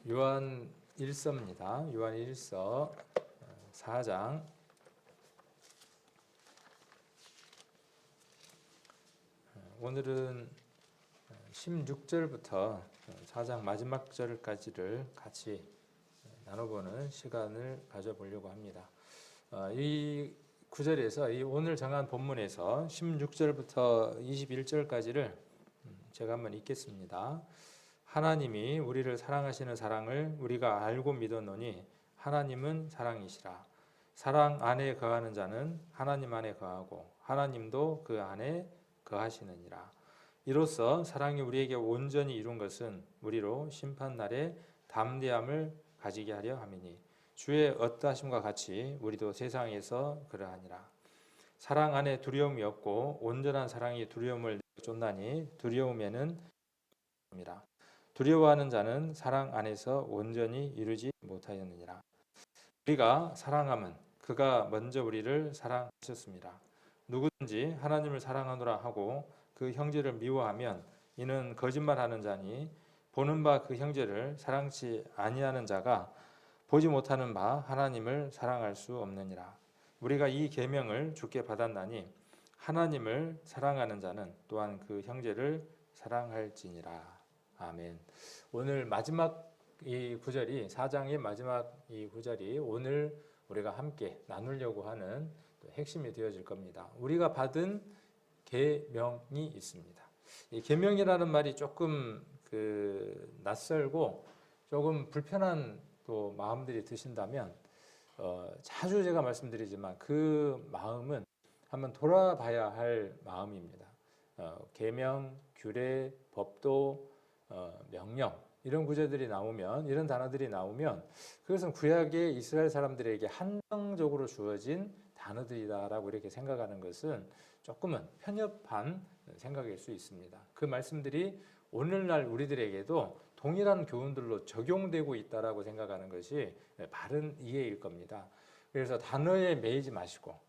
요한 1서입니다. 요한 1서 4장 오늘은 16절부터 4장 마지막 절까지를 같이 나눠보는 시간을 가져보려고 합니다. 이 구절에서 이 오늘 정한 본문에서 16절부터 21절까지를 제가 한번 읽겠습니다. 하나님이 우리를 사랑하시는 사랑을 우리가 알고 믿었노니 하나님은 사랑이시라. 사랑 안에 거하는 자는 하나님 안에 거하고 하나님도 그 안에 거하시느니라. 이로써 사랑이 우리에게 온전히 이룬 것은 우리로 심판날에 담대함을 가지게 하려 함이니 주의 어떠하심과 같이 우리도 세상에서 그러하니라. 사랑 안에 두려움이 없고 온전한 사랑이 두려움을 쫓나니 두려움에는 입니다. 두려워하는 자는 사랑 안에서 온전히 이루지 못하였느니라. 우리가 사랑함은 그가 먼저 우리를 사랑하셨습니다. 누구든지 하나님을 사랑하노라 하고 그 형제를 미워하면 이는 거짓말하는 자니 보는 바 그 형제를 사랑치 아니하는 자가 보지 못하는 바 하나님을 사랑할 수 없느니라. 우리가 이 계명을 주께 받았나니 하나님을 사랑하는 자는 또한 그 형제를 사랑할지니라. 아멘. 오늘 마지막 이 구절이 4장의 마지막 이 구절이 오늘 우리가 함께 나누려고 하는 핵심이 되어질 겁니다. 우리가 받은 계명이 있습니다. 이 계명이라는 말이 조금 낯설고 조금 불편한 또 마음들이 드신다면 자주 제가 말씀드리지만 그 마음은 한번 돌아봐야 할 마음입니다. 계명, 규례, 법도, 명령 이런 구절들이 나오면 이런 단어들이 나오면 그것은 구약의 이스라엘 사람들에게 한정적으로 주어진 단어들이다라고 이렇게 생각하는 것은 조금은 편협한 생각일 수 있습니다. 그 말씀들이 오늘날 우리들에게도 동일한 교훈들로 적용되고 있다라고 생각하는 것이 바른 이해일 겁니다. 그래서 단어에 매이지 마시고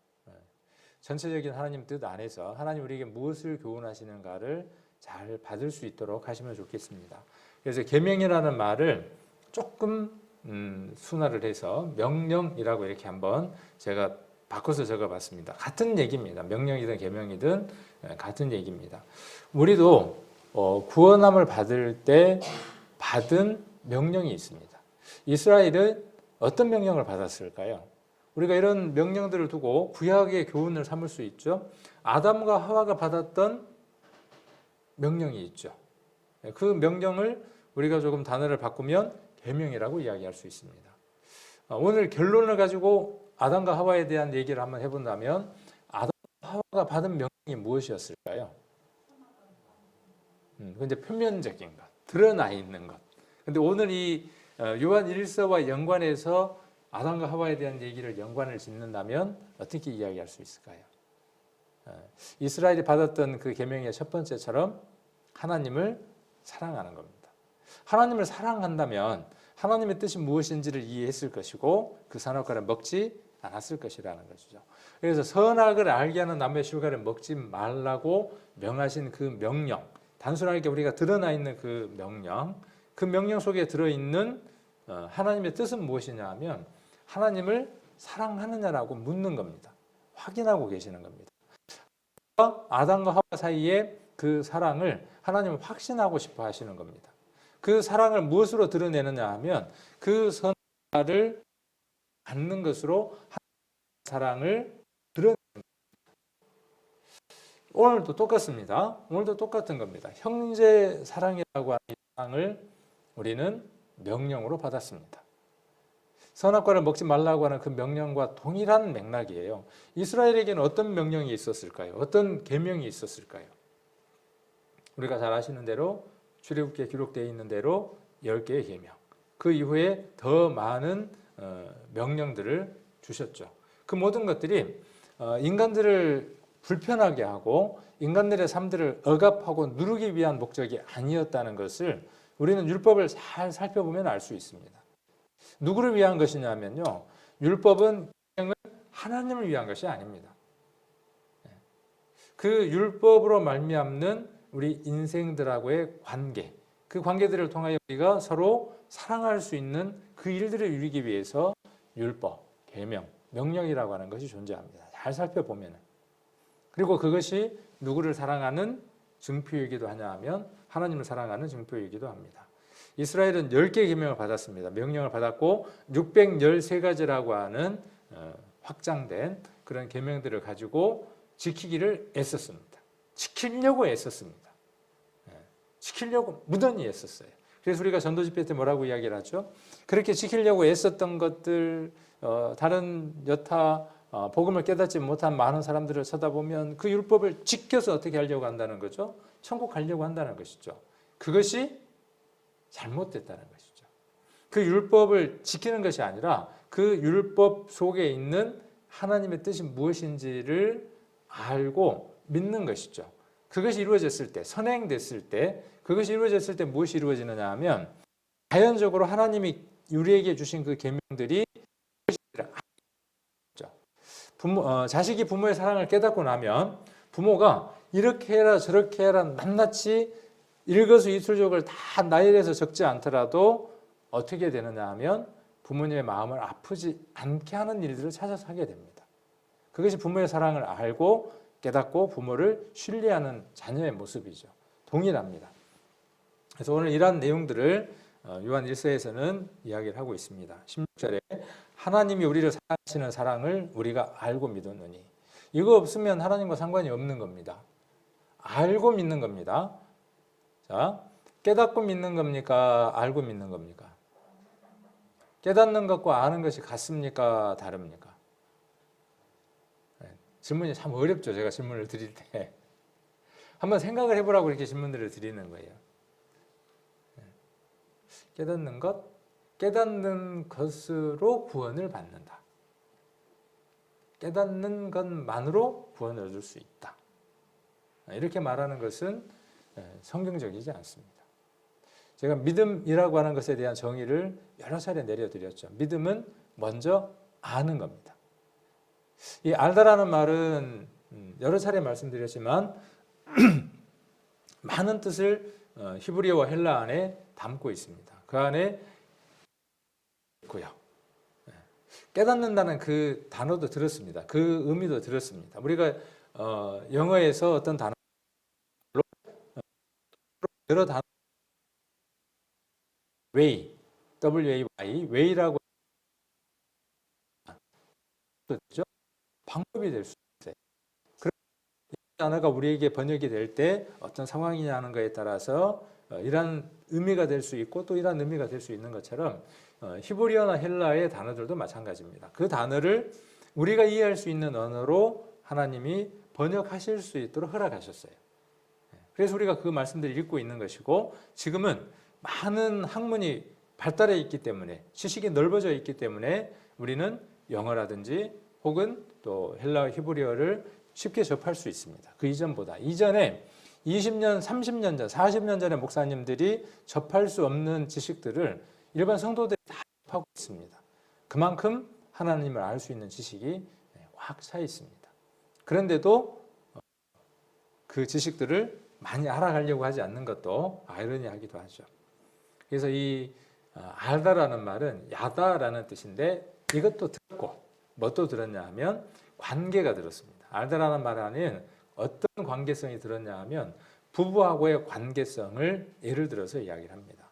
전체적인 하나님 뜻 안에서 하나님 우리에게 무엇을 교훈하시는가를 잘 받을 수 있도록 하시면 좋겠습니다. 그래서 계명이라는 말을 조금 순화를 해서 명령이라고 이렇게 한번 제가 바꿔서 적어봤습니다. 같은 얘기입니다. 명령이든 계명이든 같은 얘기입니다. 우리도 구원함을 받을 때 받은 명령이 있습니다. 이스라엘은 어떤 명령을 받았을까요? 우리가 이런 명령들을 두고 구약의 교훈을 삼을 수 있죠. 아담과 하와가 받았던 명령이 있죠. 그 명령을 우리가 조금 단어를 바꾸면 계명이라고 이야기할 수 있습니다. 오늘 결론을 가지고 아담과 하와에 대한 얘기를 한번 해본다면 아담과 하와가 받은 명령이 무엇이었을까요? 근데 표면적인 것, 드러나 있는 것. 근데 오늘 이 요한 1서와 연관해서 아담과 하와에 대한 얘기를 연관을 짓는다면 어떻게 이야기할 수 있을까요? 이스라엘이 받았던 그 계명의 첫 번째처럼 하나님을 사랑하는 겁니다. 하나님을 사랑한다면 하나님의 뜻이 무엇인지를 이해했을 것이고 그 선악과를 먹지 않았을 것이라는 것이죠. 그래서 선악을 알게 하는 나무의 실과를 먹지 말라고 명하신 그 명령, 단순하게 우리가 드러나 있는 그 명령 속에 들어있는 하나님의 뜻은 무엇이냐 하면 하나님을 사랑하느냐라고 묻는 겁니다. 확인하고 계시는 겁니다. 아담과 하와 사이에 그 사랑을 하나님은 확신하고 싶어 하시는 겁니다. 그 사랑을 무엇으로 드러내느냐 하면 그 선을 갖는 것으로 사랑을 드러내는 겁니다. 오늘도 똑같습니다. 오늘도 똑같은 겁니다. 형제 사랑이라고 하는 사랑을 우리는 명령으로 받았습니다. 선악과를 먹지 말라고 하는 그 명령과 동일한 맥락이에요. 이스라엘에게는 어떤 명령이 있었을까요? 어떤 계명이 있었을까요? 우리가 잘 아시는 대로 출애굽기에 기록되어 있는 대로 10개의 계명. 그 이후에 더 많은 명령들을 주셨죠. 그 모든 것들이 인간들을 불편하게 하고 인간들의 삶들을 억압하고 누르기 위한 목적이 아니었다는 것을 우리는 율법을 잘 살펴보면 알 수 있습니다. 누구를 위한 것이냐면요. 율법은 하나님을 위한 것이 아닙니다. 그 율법으로 말미암는 우리 인생들하고의 관계, 그 관계들을 통하여 우리가 서로 사랑할 수 있는 그 일들을 이루기 위해서 율법, 계명, 명령이라고 하는 것이 존재합니다. 잘 살펴보면. 그리고 그것이 누구를 사랑하는 증표이기도 하냐 하면 하나님을 사랑하는 증표이기도 합니다. 이스라엘은 10개 계명을 받았습니다. 명령을 받았고 613가지라고 하는 확장된 그런 계명들을 가지고 지키기를 애썼습니다. 지키려고 애썼습니다. 지키려고 무던히 애썼어요. 그래서 우리가 전도집회 때 뭐라고 이야기를 하죠? 그렇게 지키려고 애썼던 것들, 다른 여타 복음을 깨닫지 못한 많은 사람들을 쳐다보면 그 율법을 지켜서 어떻게 하려고 한다는 거죠? 천국 가려고 한다는 것이죠. 그것이 잘못됐다는 것이죠. 그 율법을 지키는 것이 아니라 그 율법 속에 있는 하나님의 뜻이 무엇인지를 알고 믿는 것이죠. 그것이 이루어졌을 때, 선행됐을 때, 그것이 이루어졌을 때 무엇이 이루어지느냐 하면 자연적으로 하나님이 우리에게 주신 그 계명들이 자식이 부모의 사랑을 깨닫고 나면 부모가 이렇게 해라 저렇게 해라 낱낱이 일거수일투족을 다 나열해서 적지 않더라도 어떻게 되느냐 하면 부모님의 마음을 아프지 않게 하는 일들을 찾아서 하게 됩니다. 그것이 부모의 사랑을 알고 깨닫고 부모를 신뢰하는 자녀의 모습이죠. 동일합니다. 그래서 오늘 이러한 내용들을 요한 1서에서는 이야기를 하고 있습니다. 16절에 하나님이 우리를 사랑하시는 사랑을 우리가 알고 믿었느니, 이거 없으면 하나님과 상관이 없는 겁니다. 알고 믿는 겁니다. 자, 깨닫고 믿는 겁니까? 알고 믿는 겁니까? 깨닫는 것과 아는 것이 같습니까? 다릅니까? 질문이 참 어렵죠. 제가 질문을 드릴 때 한번 생각을 해보라고 이렇게 질문들을 드리는 거예요. 깨닫는 것으로 구원을 받는다. 깨닫는 것만으로 구원을 얻을 수 있다. 이렇게 말하는 것은 성경적이지 않습니다. 제가 믿음이라고 하는 것에 대한 정의를 여러 차례 내려드렸죠. 믿음은 먼저 아는 겁니다. 이 알다라는 말은 여러 차례 말씀드렸지만 많은 뜻을 히브리어와 헬라 안에 담고 있습니다. 그 안에 있고요. 깨닫는다는 그 단어도 들었습니다. 그 의미도 들었습니다. 우리가 영어에서 어떤 단어로 여러 단어 way, W-A-Y, way라고 그렇죠? 방법이 될 수 있어요. 그런 단어가 우리에게 번역이 될 때 어떤 상황이냐는 것에 따라서 이런 의미가 될 수 있고 또 이런 의미가 될 수 있는 것처럼 히브리어나 헬라의 단어들도 마찬가지입니다. 그 단어를 우리가 이해할 수 있는 언어로 하나님이 번역하실 수 있도록 허락하셨어요. 그래서 우리가 그 말씀들을 읽고 있는 것이고, 지금은 많은 학문이 발달해 있기 때문에, 지식이 넓어져 있기 때문에 우리는 영어라든지 혹은 또 헬라어, 히브리어를 쉽게 접할 수 있습니다. 그 이전보다. 이전에 20년, 30년 전, 40년 전에 목사님들이 접할 수 없는 지식들을 일반 성도들이 다 접하고 있습니다. 그만큼 하나님을 알 수 있는 지식이 확 차 있습니다. 그런데도 그 지식들을 많이 알아가려고 하지 않는 것도 아이러니하기도 하죠. 그래서 이 알다라는 말은 야다라는 뜻인데, 이것도 들었고 뭣도 들었냐 하면 관계가 들었습니다. 알다라는 말 안에는 어떤 관계성이 들었냐 하면 부부하고의 관계성을 예를 들어서 이야기를 합니다.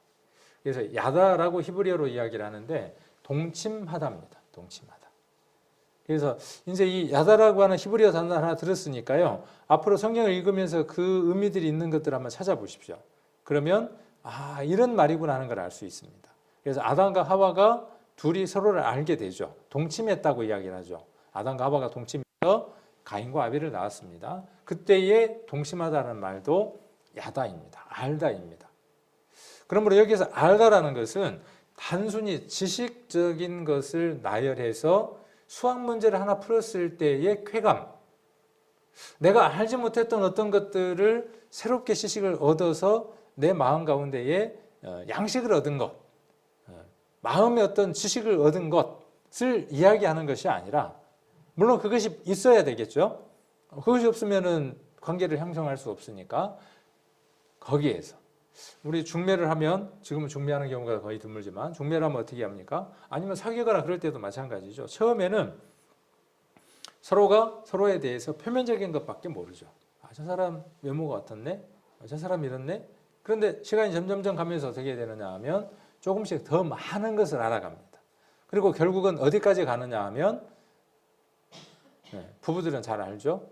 그래서 야다라고 히브리어로 이야기를 하는데 동침하다입니다. 동침하다. 그래서 이제 이 야다라고 하는 히브리어 단어 하나 들었으니까요, 앞으로 성경을 읽으면서 그 의미들이 있는 것들을 한번 찾아보십시오. 그러면 이런 말이구나 하는 걸 알 수 있습니다. 그래서 아담과 하와가 둘이 서로를 알게 되죠. 동침했다고 이야기를 하죠. 아담과 하와가 동침해서 가인과 아벨을 낳았습니다. 그때의 동침하다는 말도 야다입니다. 알다입니다. 그러므로 여기서 알다라는 것은 단순히 지식적인 것을 나열해서 수학 문제를 하나 풀었을 때의 쾌감, 내가 알지 못했던 어떤 것들을 새롭게 지식을 얻어서 내 마음 가운데에 양식을 얻은 것, 마음의 어떤 지식을 얻은 것을 이야기하는 것이 아니라, 물론 그것이 있어야 되겠죠. 그것이 없으면은 관계를 형성할 수 없으니까 거기에서 우리 중매를 하면, 지금은 중매하는 경우가 거의 드물지만 중매를 하면 어떻게 합니까? 아니면 사귀거나 그럴 때도 마찬가지죠. 처음에는 서로가 서로에 대해서 표면적인 것밖에 모르죠. 아, 저 사람 외모가 어떻네? 저 사람 이렇네? 그런데 시간이 점점점 가면서 어떻게 되느냐 하면 조금씩 더 많은 것을 알아갑니다. 그리고 결국은 어디까지 가느냐 하면, 부부들은 잘 알죠?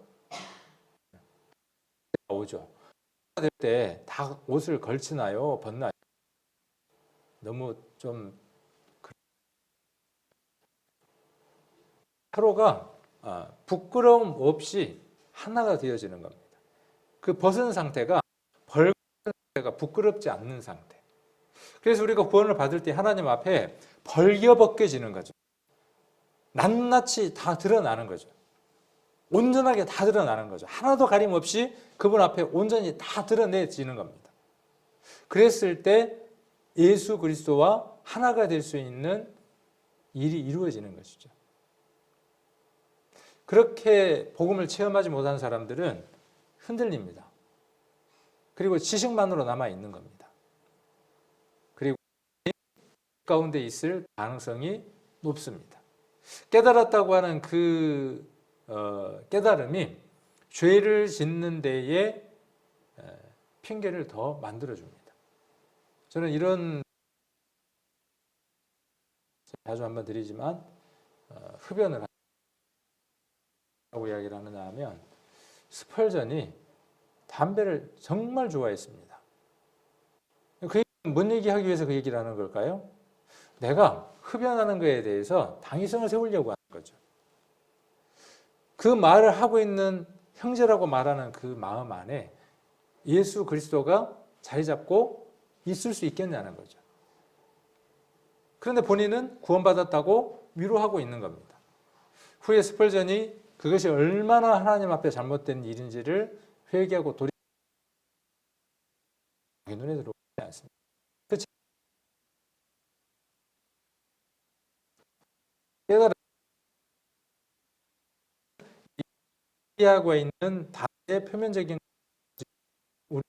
오죠. 될 때 다 옷을 걸치나요? 벗나요? 너무 좀 서로가 부끄러움 없이 하나가 되어지는 겁니다. 그 벗은 상태가 벌거벗은 상태가 부끄럽지 않는 상태. 그래서 우리가 구원을 받을 때 하나님 앞에 벌겨벗겨지는 거죠. 낱낱이 다 드러나는 거죠. 온전하게 다 드러나는 거죠. 하나도 가림 없이 그분 앞에 온전히 다 드러내지는 겁니다. 그랬을 때 예수 그리스도와 하나가 될 수 있는 일이 이루어지는 것이죠. 그렇게 복음을 체험하지 못한 사람들은 흔들립니다. 그리고 지식만으로 남아있는 겁니다. 그리고 가운데 있을 가능성이 높습니다. 깨달았다고 하는 그 깨달음이 죄를 짓는 데에 핑계를 더 만들어줍니다. 저는 이런, 자주 한번 드리지만 흡연을 하고 이야기를 하느냐 하면, 스펄전이 담배를 정말 좋아했습니다. 그 얘기는 뭔 얘기하기 위해서 그 얘기를 하는 걸까요? 내가 흡연하는 것에 대해서 당위성을 세우려고 하는 거죠. 그 말을 하고 있는 형제라고 말하는 그 마음 안에 예수 그리스도가 자리 잡고 있을 수 있겠냐는 거죠. 그런데 본인은 구원받았다고 위로하고 있는 겁니다. 후에 스펄전이 그것이 얼마나 하나님 앞에 잘못된 일인지를 회개하고 돌이켜 눈에 들어오지 않습니다. 깨달아 하고 있는 다의 표면적인 우리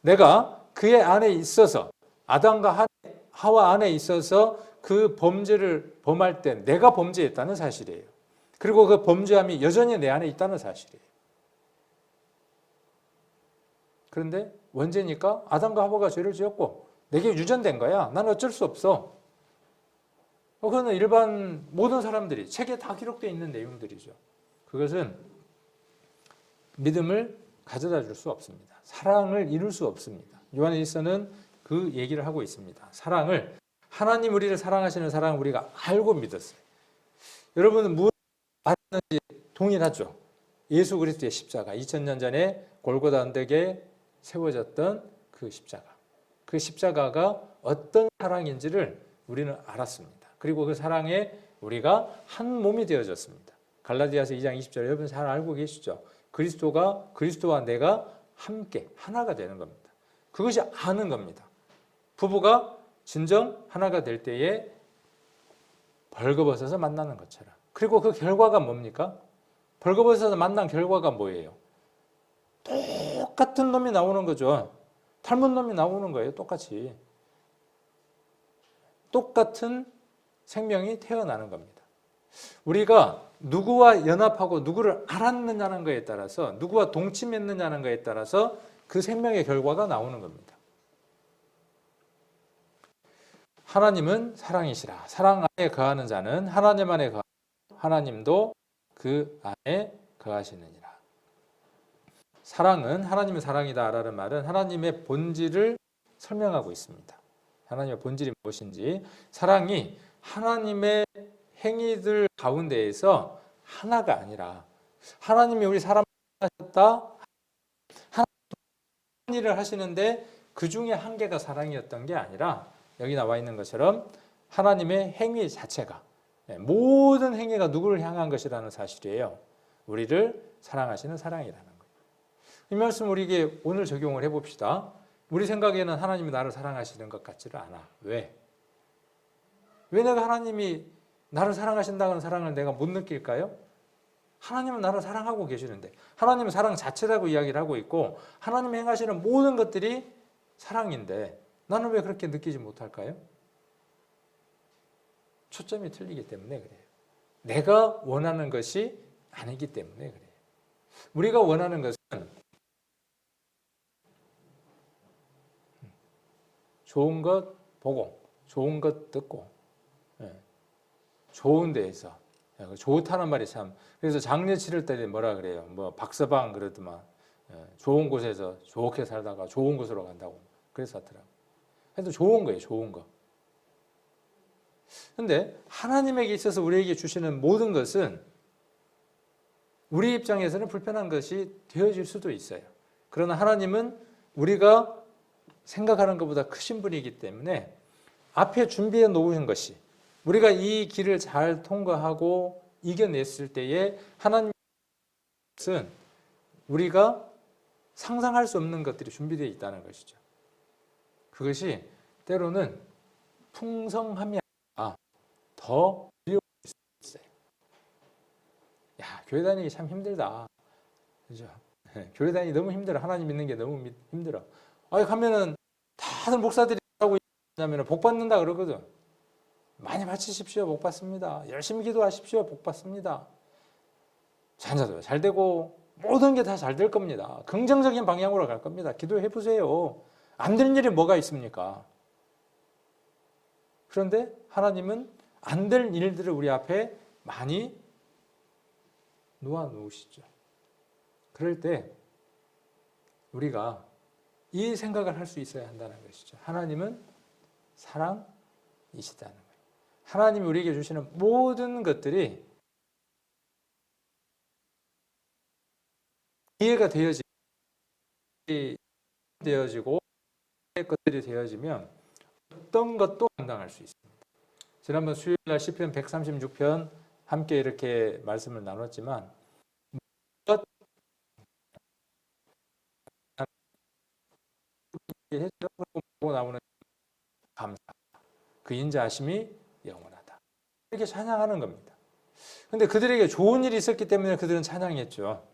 내가 그의 안에 있어서, 아담과 하와 안에 있어서 그 범죄를 범할 때 내가 범죄했다는 사실이에요. 그리고 그 범죄함이 여전히 내 안에 있다는 사실이에요. 그런데 원죄니까 아담과 하와가 죄를 지었고 내게 유전된 거야. 나는 어쩔 수 없어. 그거는 일반 모든 사람들이 책에 다 기록되어 있는 내용들이죠. 그것은 믿음을 가져다 줄 수 없습니다. 사랑을 이룰 수 없습니다. 요한일서는 그 얘기를 하고 있습니다. 사랑을, 하나님 우리를 사랑하시는 사랑을 우리가 알고 믿었어요. 여러분은 무엇을 받는지 동일하죠. 예수 그리스도의 십자가, 2000년 전에 골고다 언덕에 세워졌던 그 십자가. 그 십자가가 어떤 사랑인지를 우리는 알았습니다. 그리고 그 사랑에 우리가 한 몸이 되어졌습니다. 갈라디아서 2장 20절 여러분 잘 알고 계시죠? 그리스도와 내가 함께 하나가 되는 겁니다. 그것이 아는 겁니다. 부부가 진정 하나가 될 때에 벌거벗어서 만나는 것처럼. 그리고 그 결과가 뭡니까? 벌거벗어서 만난 결과가 뭐예요? 똑같은 놈이 나오는 거죠. 닮은 놈이 나오는 거예요. 똑같이. 똑같은 생명이 태어나는 겁니다. 우리가 누구와 연합하고 누구를 알았느냐는 것에 따라서, 누구와 동침했느냐는 것에 따라서 그 생명의 결과가 나오는 겁니다. 하나님은 사랑이시라. 사랑 안에 거하는 자는 하나님 안에 거하고 하나님도 그 안에 거하시느니라. 사랑은, 하나님의 사랑이다 라는 말은 하나님의 본질을 설명하고 있습니다. 하나님의 본질이 무엇인지, 사랑이 하나님의 행위들 가운데에서 하나가 아니라, 하나님이 우리 사람을 하셨다, 하나님 일을 하시는데 그 중에 한 개가 사랑이었던 게 아니라, 여기 나와 있는 것처럼 하나님의 행위 자체가, 모든 행위가 누구를 향한 것이라는 사실이에요. 우리를 사랑하시는 사랑이라는 거예요. 이 말씀 우리에게 오늘 적용을 해봅시다. 우리 생각에는 하나님이 나를 사랑하시는 것 같지를 않아. 왜? 왜 내가 하나님이 나를 사랑하신다는 사랑을 내가 못 느낄까요? 하나님은 나를 사랑하고 계시는데, 하나님은 사랑 자체라고 이야기를 하고 있고 하나님이 행하시는 모든 것들이 사랑인데 나는 왜 그렇게 느끼지 못할까요? 초점이 틀리기 때문에 그래요. 내가 원하는 것이 아니기 때문에 그래요. 우리가 원하는 것은 좋은 것 보고 좋은 것 듣고 좋은 데에서, 좋다는 말이 참, 그래서 장례 치를 때 뭐라 그래요? 뭐 박서방 그러더만 좋은 곳에서 좋게 살다가 좋은 곳으로 간다고 그래서 하더라고. 그래도 좋은 거예요, 좋은 거. 근데 하나님에게 있어서 우리에게 주시는 모든 것은 우리 입장에서는 불편한 것이 되어질 수도 있어요. 그러나 하나님은 우리가 생각하는 것보다 크신 분이기 때문에 앞에 준비해 놓으신 것이, 우리가 이 길을 잘 통과하고 이겨냈을 때에 하나님은 우리가 상상할 수 없는 것들이 준비되어 있다는 것이죠. 그것이 때로는 풍성함이 아니라 더 어려울 수 있어요. 야, 교회 다니기 참 힘들다. 그죠? 교회 다니기 너무 힘들어. 하나님 믿는 게 너무 힘들어. 가면은 다들 목사들이 하고 있냐면 복 받는다 그러거든. 많이 바치십시오. 복 받습니다. 열심히 기도하십시오. 복 받습니다. 자녀도 잘 되고 모든 게 다 잘 될 겁니다. 긍정적인 방향으로 갈 겁니다. 기도해 보세요. 안 되는 일이 뭐가 있습니까? 그런데 하나님은 안 될 일들을 우리 앞에 많이 놓아 놓으시죠. 그럴 때 우리가 이 생각을 할 수 있어야 한다는 것이죠. 하나님은 사랑이시다는 거예요. 하나님이 우리에게 주시는 모든 것들이 이해가 되어지고 것들이 되어지면 어떤 것도 감당할 수 있습니다. 지난번 수요일날 시편 136편 함께 이렇게 말씀을 나눴지만 보고 나오는 감사, 그 인자하심이 영원하다. 이렇게 찬양하는 겁니다. 그런데 그들에게 좋은 일이 있었기 때문에 그들은 찬양했죠.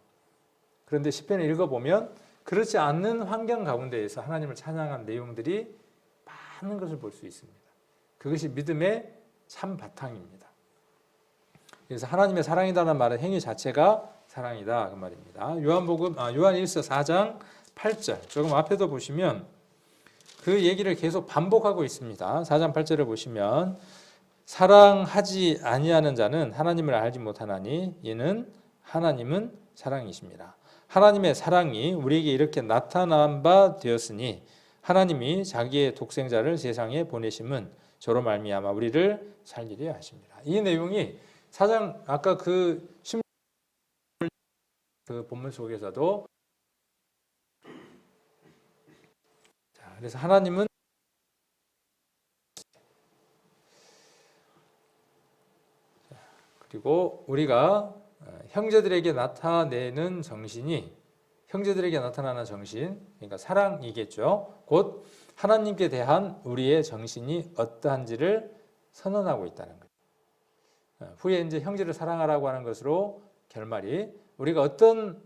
그런데 시편을 읽어보면 그렇지 않는 환경 가운데에서 하나님을 찬양한 내용들이 많은 것을 볼 수 있습니다. 그것이 믿음의 참 바탕입니다. 그래서 하나님의 사랑이다라는 말은 행위 자체가 사랑이다 그 말입니다. 요한 1서 4장 8절 조금 앞에도 보시면 그 얘기를 계속 반복하고 있습니다. 4장 8절을 보시면 사랑하지 아니하는 자는 하나님을 알지 못하나니 이는 하나님은 사랑이십니다. 하나님의 사랑이 우리에게 이렇게 나타난 바 되었으니 하나님이 자기의 독생자를 세상에 보내심은 저로 말미암아 우리를 살리려 하십니다. 이 내용이 사장 아까 그 본문 속에서도 그래서 하나님은 그리고 우리가 형제들에게 나타내는 정신이 형제들에게 나타나는 정신, 그러니까 사랑이겠죠. 곧 하나님께 대한 우리의 정신이 어떠한지를 선언하고 있다는 거예요. 후에 이제 형제를 사랑하라고 하는 것으로 결말이 우리가 어떤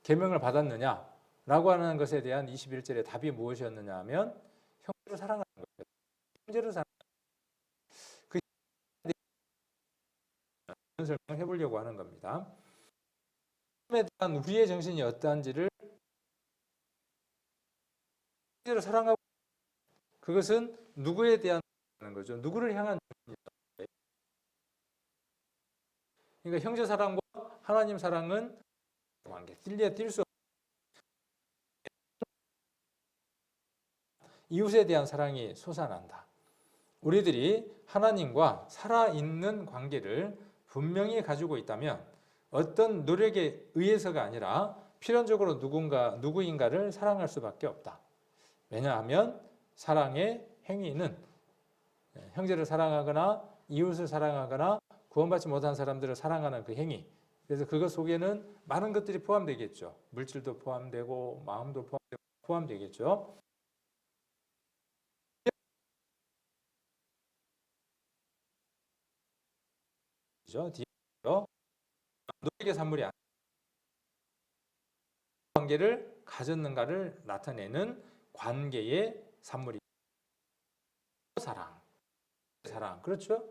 계명을 받았느냐라고 하는 것에 대한 21절의 답이 무엇이었느냐 하면 형제를 사랑하는 거예요. 형제를 사랑. 그 설명을 해보려고 하는 겁니다. 하나님에 대한 우리의 정신이 어떠한지를 형제를 사랑하고 그것은 누구에 대한 거죠? 누구를 향한 정신이죠? 그러니까 형제 사랑과 하나님 사랑은 관계, 뛸 수 이웃에 대한 사랑이 솟아난다. 우리들이 하나님과 살아있는 관계를 분명히 가지고 있다면 어떤 노력에 의해서가 아니라 필연적으로 누구인가를 사랑할 수밖에 없다. 왜냐하면 사랑의 행위는 형제를 사랑하거나 이웃을 사랑하거나 구원받지 못한 사람들을 사랑하는 그 행위, 그래서 그것 속에는 많은 것들이 포함되겠죠. 물질도 포함되고 마음도 포함되겠죠. 너에게 산물이 아니라 관계를 가졌는가를 나타내는 관계의 산물이 사랑. 그렇죠?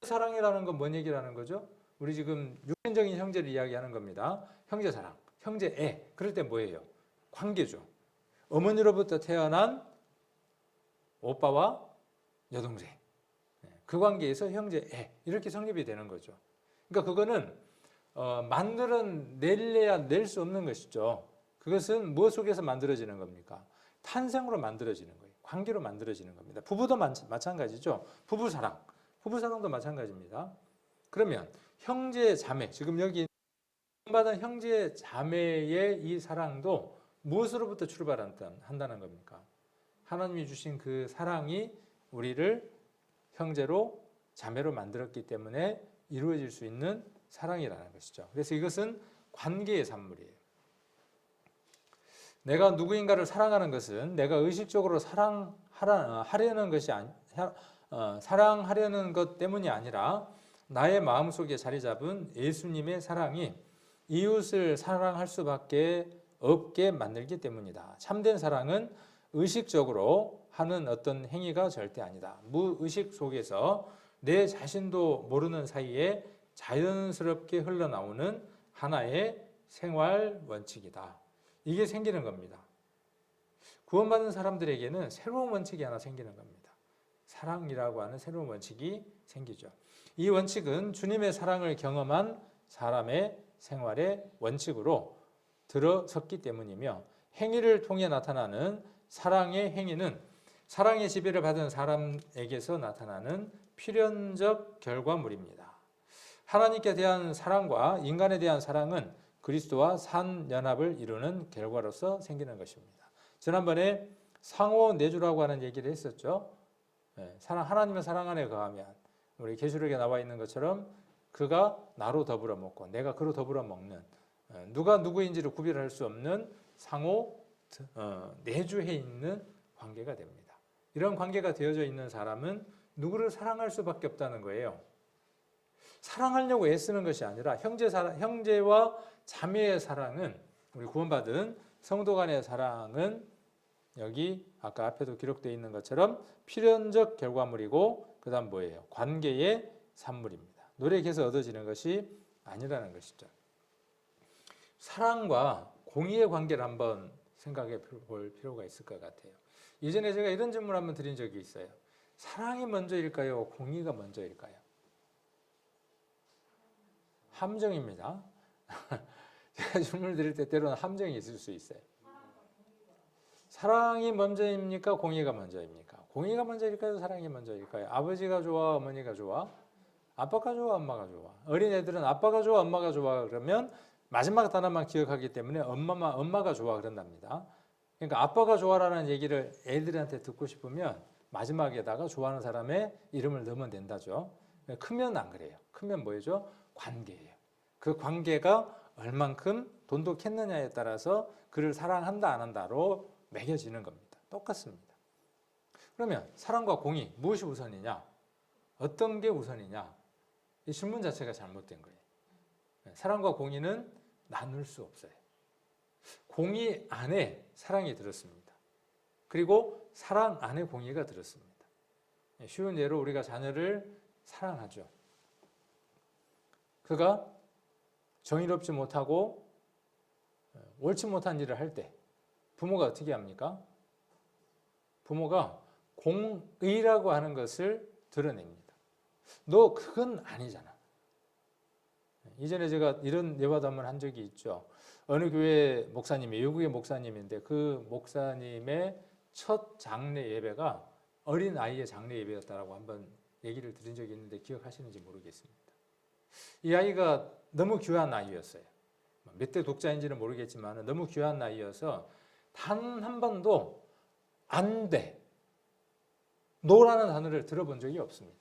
사랑이라는 건 뭔 얘기라는 거죠? 우리 지금 육신적인 형제를 이야기하는 겁니다. 형제 사랑, 형제 애. 그럴 때 뭐예요? 관계죠. 어머니로부터 태어난 오빠와 여동생. 그 관계에서 형제 애. 이렇게 성립이 되는 거죠. 그러니까 그거는 만들어낼래야 낼 수 없는 것이죠. 그것은 무엇 속에서 만들어지는 겁니까? 탄생으로 만들어지는 거예요. 관계로 만들어지는 겁니다. 부부도 마찬가지죠. 부부사랑도 마찬가지입니다. 그러면 형제 자매, 지금 여기 받은 형제 자매의 이 사랑도 무엇으로부터 출발한다는 겁니까? 하나님이 주신 그 사랑이 우리를 형제로 자매로 만들었기 때문에 이루어질 수 있는 사랑이라는 것이죠. 그래서 이것은 관계의 산물이에요. 내가 누구인가를 사랑하는 것은 내가 의식적으로 사랑하려는 것 때문이 아니라 나의 마음속에 자리 잡은 예수님의 사랑이 이웃을 사랑할 수밖에 없게 만들기 때문이다. 참된 사랑은 의식적으로 하는 어떤 행위가 절대 아니다. 무의식 속에서 내 자신도 모르는 사이에 자연스럽게 흘러나오는 하나의 생활 원칙이다. 이게 생기는 겁니다. 구원받은 사람들에게는 새로운 원칙이 하나 생기는 겁니다. 사랑이라고 하는 새로운 원칙이 생기죠. 이 원칙은 주님의 사랑을 경험한 사람의 생활의 원칙으로 들어섰기 때문이며 행위를 통해 나타나는 사랑의 행위는 사랑의 지배를 받은 사람에게서 나타나는 필연적 결과물입니다. 하나님께 대한 사랑과 인간에 대한 사랑은 그리스도와 산연합을 이루는 결과로서 생기는 것입니다. 지난번에 상호 내주라고 하는 얘기를 했었죠. 하나님의 사랑 안에 거하면 우리 계시록에 나와 있는 것처럼 그가 나로 더불어 먹고 내가 그로 더불어 먹는 누가 누구인지를 구별할 수 없는 상호 내주해 있는 관계가 됩니다. 이런 관계가 되어져 있는 사람은 누구를 사랑할 수밖에 없다는 거예요. 사랑하려고 애쓰는 것이 아니라 형제와 자매의 사랑은 우리 구원받은 성도 간의 사랑은 여기 아까 앞에도 기록되어 있는 것처럼 필연적 결과물이고 그 다음 뭐예요? 관계의 산물입니다. 노력해서 얻어지는 것이 아니라는 것이죠. 사랑과 공의의 관계를 한번 생각해 볼 필요가 있을 것 같아요. 이전에 제가 이런 질문을 한번 드린 적이 있어요. 사랑이 먼저일까요? 공의가 먼저일까요? 함정입니다. 제가 질문을 드릴 때 때로는 함정이 있을 수 있어요. 사랑이 먼저입니까? 공의가 먼저입니까? 공의가 먼저일까요? 사랑이 먼저일까요? 아버지가 좋아? 어머니가 좋아? 아빠가 좋아? 엄마가 좋아? 어린애들은 아빠가 좋아? 엄마가 좋아? 그러면 마지막 단어만 기억하기 때문에 엄마가 좋아 그런답니다. 그러니까 아빠가 좋아라는 얘기를 애들한테 듣고 싶으면 마지막에다가 좋아하는 사람의 이름을 넣으면 된다죠. 크면 안 그래요. 크면 뭐죠? 관계예요. 그 관계가 얼만큼 돈독했느냐에 따라서 그를 사랑한다 안 한다로 매겨지는 겁니다. 똑같습니다. 그러면 사랑과 공의 무엇이 우선이냐? 어떤 게 우선이냐? 이 질문 자체가 잘못된 거예요. 사랑과 공의는 나눌 수 없어요. 공의 안에 사랑이 들었습니다. 그리고 사랑 안에 공의가 들었습니다. 쉬운 예로 우리가 자녀를 사랑하죠. 그가 정의롭지 못하고 옳지 못한 일을 할 때 부모가 어떻게 합니까? 부모가 공의라고 하는 것을 드러냅니다. 너 그건 아니잖아. 이전에 제가 이런 예화도 한번 한 적이 있죠. 어느 교회 목사님이 외국의 목사님인데 그 목사님의 첫 장례 예배가 어린 아이의 장례 예배였다라고 한번 얘기를 들은 적이 있는데 기억하시는지 모르겠습니다. 이 아이가 너무 귀한 아이였어요. 몇 대 독자인지는 모르겠지만 너무 귀한 아이여서 단 한 번도 안 돼, 노라는 단어를 들어본 적이 없습니다.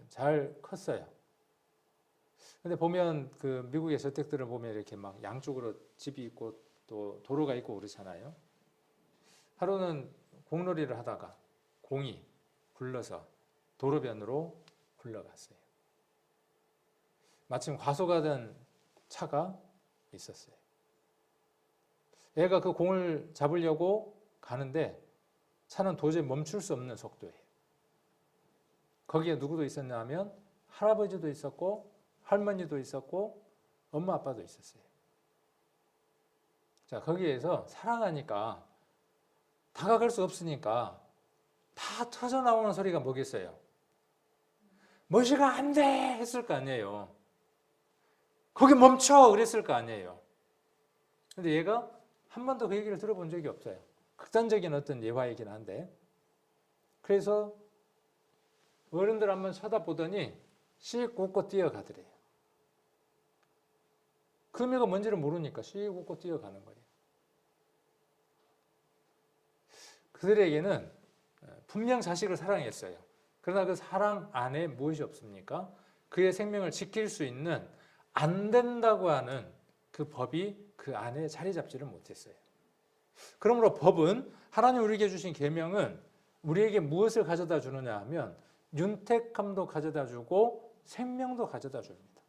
잘 컸어요. 근데 보면 그 미국의 저택들을 보면 이렇게 막 양쪽으로 집이 있고 또 도로가 있고 그렇잖아요. 하루는 공놀이를 하다가 공이 굴러서 도로변으로 굴러갔어요. 마침 과속하던 차가 있었어요. 애가 그 공을 잡으려고 가는데 차는 도저히 멈출 수 없는 속도예요. 거기에 누구도 있었냐 하면 할아버지도 있었고 할머니도 있었고 엄마 아빠도 있었어요. 자, 거기에서 사랑하니까 다가갈 수 없으니까 다 터져 나오는 소리가 뭐겠어요? 머시가 안 돼! 했을 거 아니에요. 거기 멈춰! 그랬을 거 아니에요. 근데 얘가 한 번도 그 얘기를 들어본 적이 없어요. 극단적인 어떤 예화이긴 한데. 그래서 어른들 한번 쳐다보더니 씩 웃고 뛰어가더래요. 그 의미가 뭔지를 모르니까 씩 웃고 뛰어가는 거예요. 그들에게는 분명 자식을 사랑했어요. 그러나 그 사랑 안에 무엇이 없습니까? 그의 생명을 지킬 수 있는 안 된다고 하는 그 법이 그 안에 자리 잡지를 못했어요. 그러므로 법은 하나님 우리에게 주신 계명은 우리에게 무엇을 가져다 주느냐 하면 윤택함도 가져다 주고 생명도 가져다 줍니다.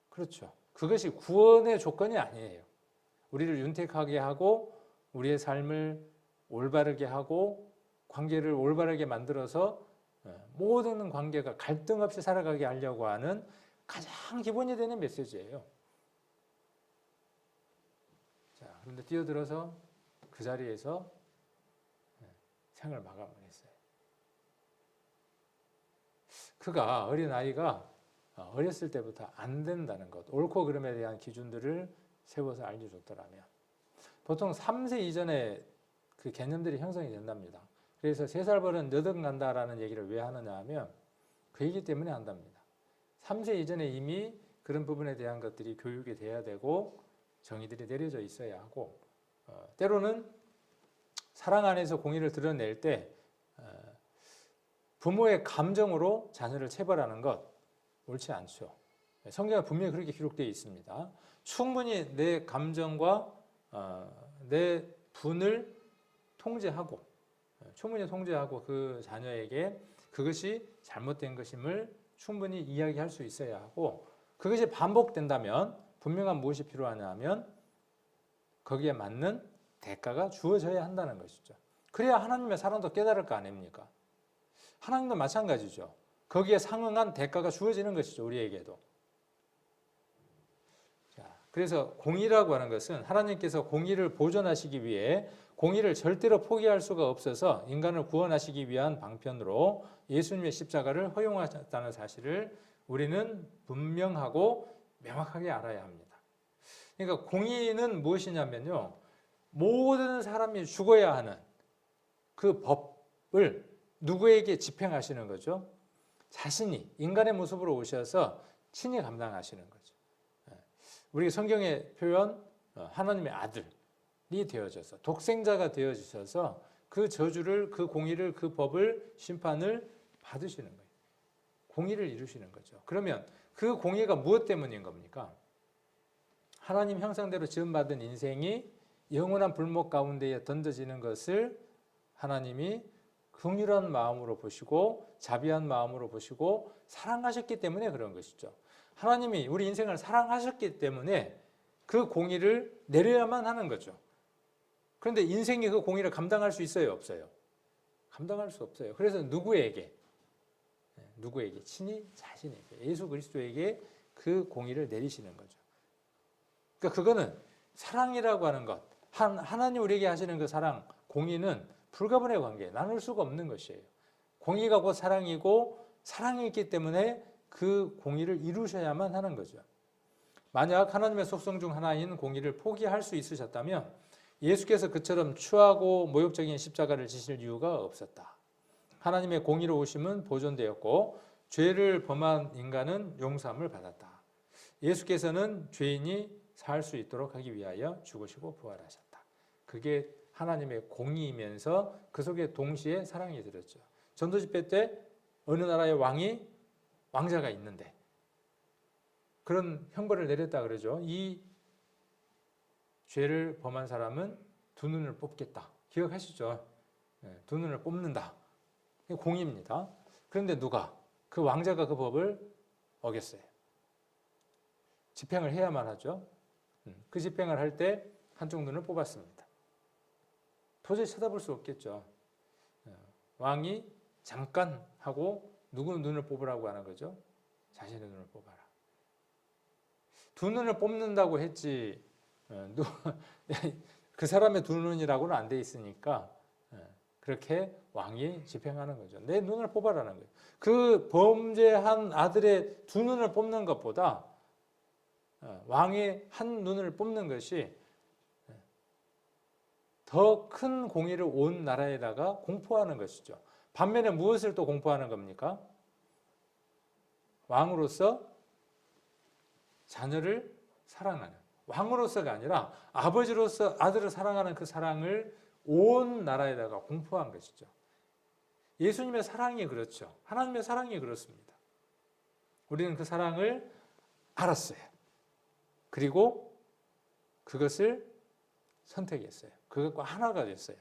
그렇죠. 그것이 구원의 조건이 아니에요. 우리를 윤택하게 하고 우리의 삶을 올바르게 하고 관계를 올바르게 만들어서 모든 관계가 갈등 없이 살아가게 하려고 하는 가장 기본이 되는 메시지예요. 자, 그런데 뛰어들어서 그 자리에서 생을 마감을 했어요. 그가 어린아이가 어렸을 때부터 안 된다는 것, 옳고 그름에 대한 기준들을 세워서 알려줬더라면 보통 3세 이전에 그 개념들이 형성이 된답니다. 그래서 3살 버른 너든 간다라는 얘기를 왜 하느냐 하면 그 얘기 때문에 한답니다. 3세 이전에 이미 그런 부분에 대한 것들이 교육이 돼야 되고 정의들이 내려져 있어야 하고 때로는 사랑 안에서 공의를 드러낼 때 부모의 감정으로 자녀를 체벌하는 것 옳지 않죠. 성경에 분명히 그렇게 기록되어 있습니다. 충분히 내 감정과 내 분을 통제하고 충분히 통제하고 그 자녀에게 그것이 잘못된 것임을 충분히 이야기할 수 있어야 하고 그것이 반복된다면 분명한 무엇이 필요하냐 하면 거기에 맞는 대가가 주어져야 한다는 것이죠. 그래야 하나님의 사랑도 깨달을 거 아닙니까? 하나님도 마찬가지죠. 거기에 상응한 대가가 주어지는 것이죠. 우리에게도. 자, 그래서 공의라고 하는 것은 하나님께서 공의를 보존하시기 위해 공의를 절대로 포기할 수가 없어서 인간을 구원하시기 위한 방편으로 예수님의 십자가를 허용하셨다는 사실을 우리는 분명하고 명확하게 알아야 합니다. 그러니까 공의는 무엇이냐면요. 모든 사람이 죽어야 하는 그 법을 누구에게 집행하시는 거죠? 자신이 인간의 모습으로 오셔서 친히 감당하시는 거죠. 우리 성경의 표현 하나님의 아들이 되어져서 독생자가 되어지셔서 그 저주를 그 공의를 그 법을 심판을 받으시는 거예요. 공의를 이루시는 거죠. 그러면 그 공의가 무엇 때문인 겁니까? 하나님 형상대로 지음받은 인생이 영원한 불목 가운데에 던져지는 것을 하나님이 긍휼한 마음으로 보시고 자비한 마음으로 보시고 사랑하셨기 때문에 그런 것이죠. 하나님이 우리 인생을 사랑하셨기 때문에 그 공의를 내려야만 하는 거죠. 그런데 인생이 그 공의를 감당할 수 있어요? 없어요? 감당할 수 없어요. 그래서 누구에게? 친히 자신에게, 예수 그리스도에게 그 공의를 내리시는 거죠. 그러니까 그거는 사랑이라고 하는 것, 하나님 우리에게 하시는 그 사랑, 공의는 불가분의 관계, 나눌 수가 없는 것이에요. 공의가 곧 사랑이고 사랑이 있기 때문에 그 공의를 이루셔야만 하는 거죠. 만약 하나님의 속성 중 하나인 공의를 포기할 수 있으셨다면 예수께서 그처럼 추하고 모욕적인 십자가를 지실 이유가 없었다. 하나님의 공의로우심은 보존되었고 죄를 범한 인간은 용서함을 받았다. 예수께서는 죄인이 살 수 있도록 하기 위하여 죽으시고 부활하셨다. 그게 하나님의 공의이면서 그 속에 동시에 사랑이 들었죠. 전도집회 때 어느 나라의 왕이 왕자가 있는데 그런 형벌을 내렸다 그러죠. 이 죄를 범한 사람은 두 눈을 뽑겠다. 기억하시죠? 두 눈을 뽑는다. 공입니다. 그런데 누가? 그 왕자가 그 법을 어겼어요. 집행을 해야만 하죠. 그 집행을 할 때 한쪽 눈을 뽑았습니다. 도저히 쳐다볼 수 없겠죠. 왕이 잠깐 하고 누구 눈을 뽑으라고 하는 거죠? 자신의 눈을 뽑아라. 두 눈을 뽑는다고 했지 그 사람의 두 눈이라고는 안 돼 있으니까 그렇게 왕이 집행하는 거죠. 내 눈을 뽑아라는 거예요. 그 범죄한 아들의 두 눈을 뽑는 것보다 왕의 한 눈을 뽑는 것이 더 큰 공의를 온 나라에다가 공포하는 것이죠. 반면에 무엇을 또 공포하는 겁니까? 왕으로서 자녀를 사랑하는, 왕으로서가 아니라 아버지로서 아들을 사랑하는 그 사랑을 온 나라에다가 공포한 것이죠. 예수님의 사랑이 그렇죠. 하나님의 사랑이 그렇습니다. 우리는 그 사랑을 알았어요. 그리고 그것을 선택했어요. 그것과 하나가 됐어요.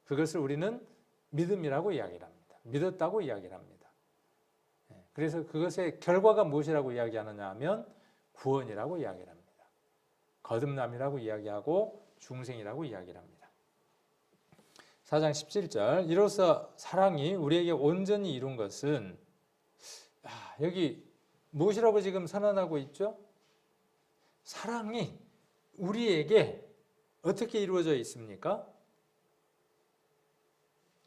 그것을 우리는 믿음이라고 이야기를 합니다. 믿었다고 이야기를 합니다. 그래서 그것의 결과가 무엇이라고 이야기하느냐 하면 구원이라고 이야기를 합니다. 거듭남이라고 이야기하고 중생이라고 이야기를 합니다. 4장 17절 이로써 사랑이 우리에게 온전히 이룬 것은 여기 무엇이라고 지금 선언하고 있죠? 사랑이 우리에게 어떻게 이루어져 있습니까?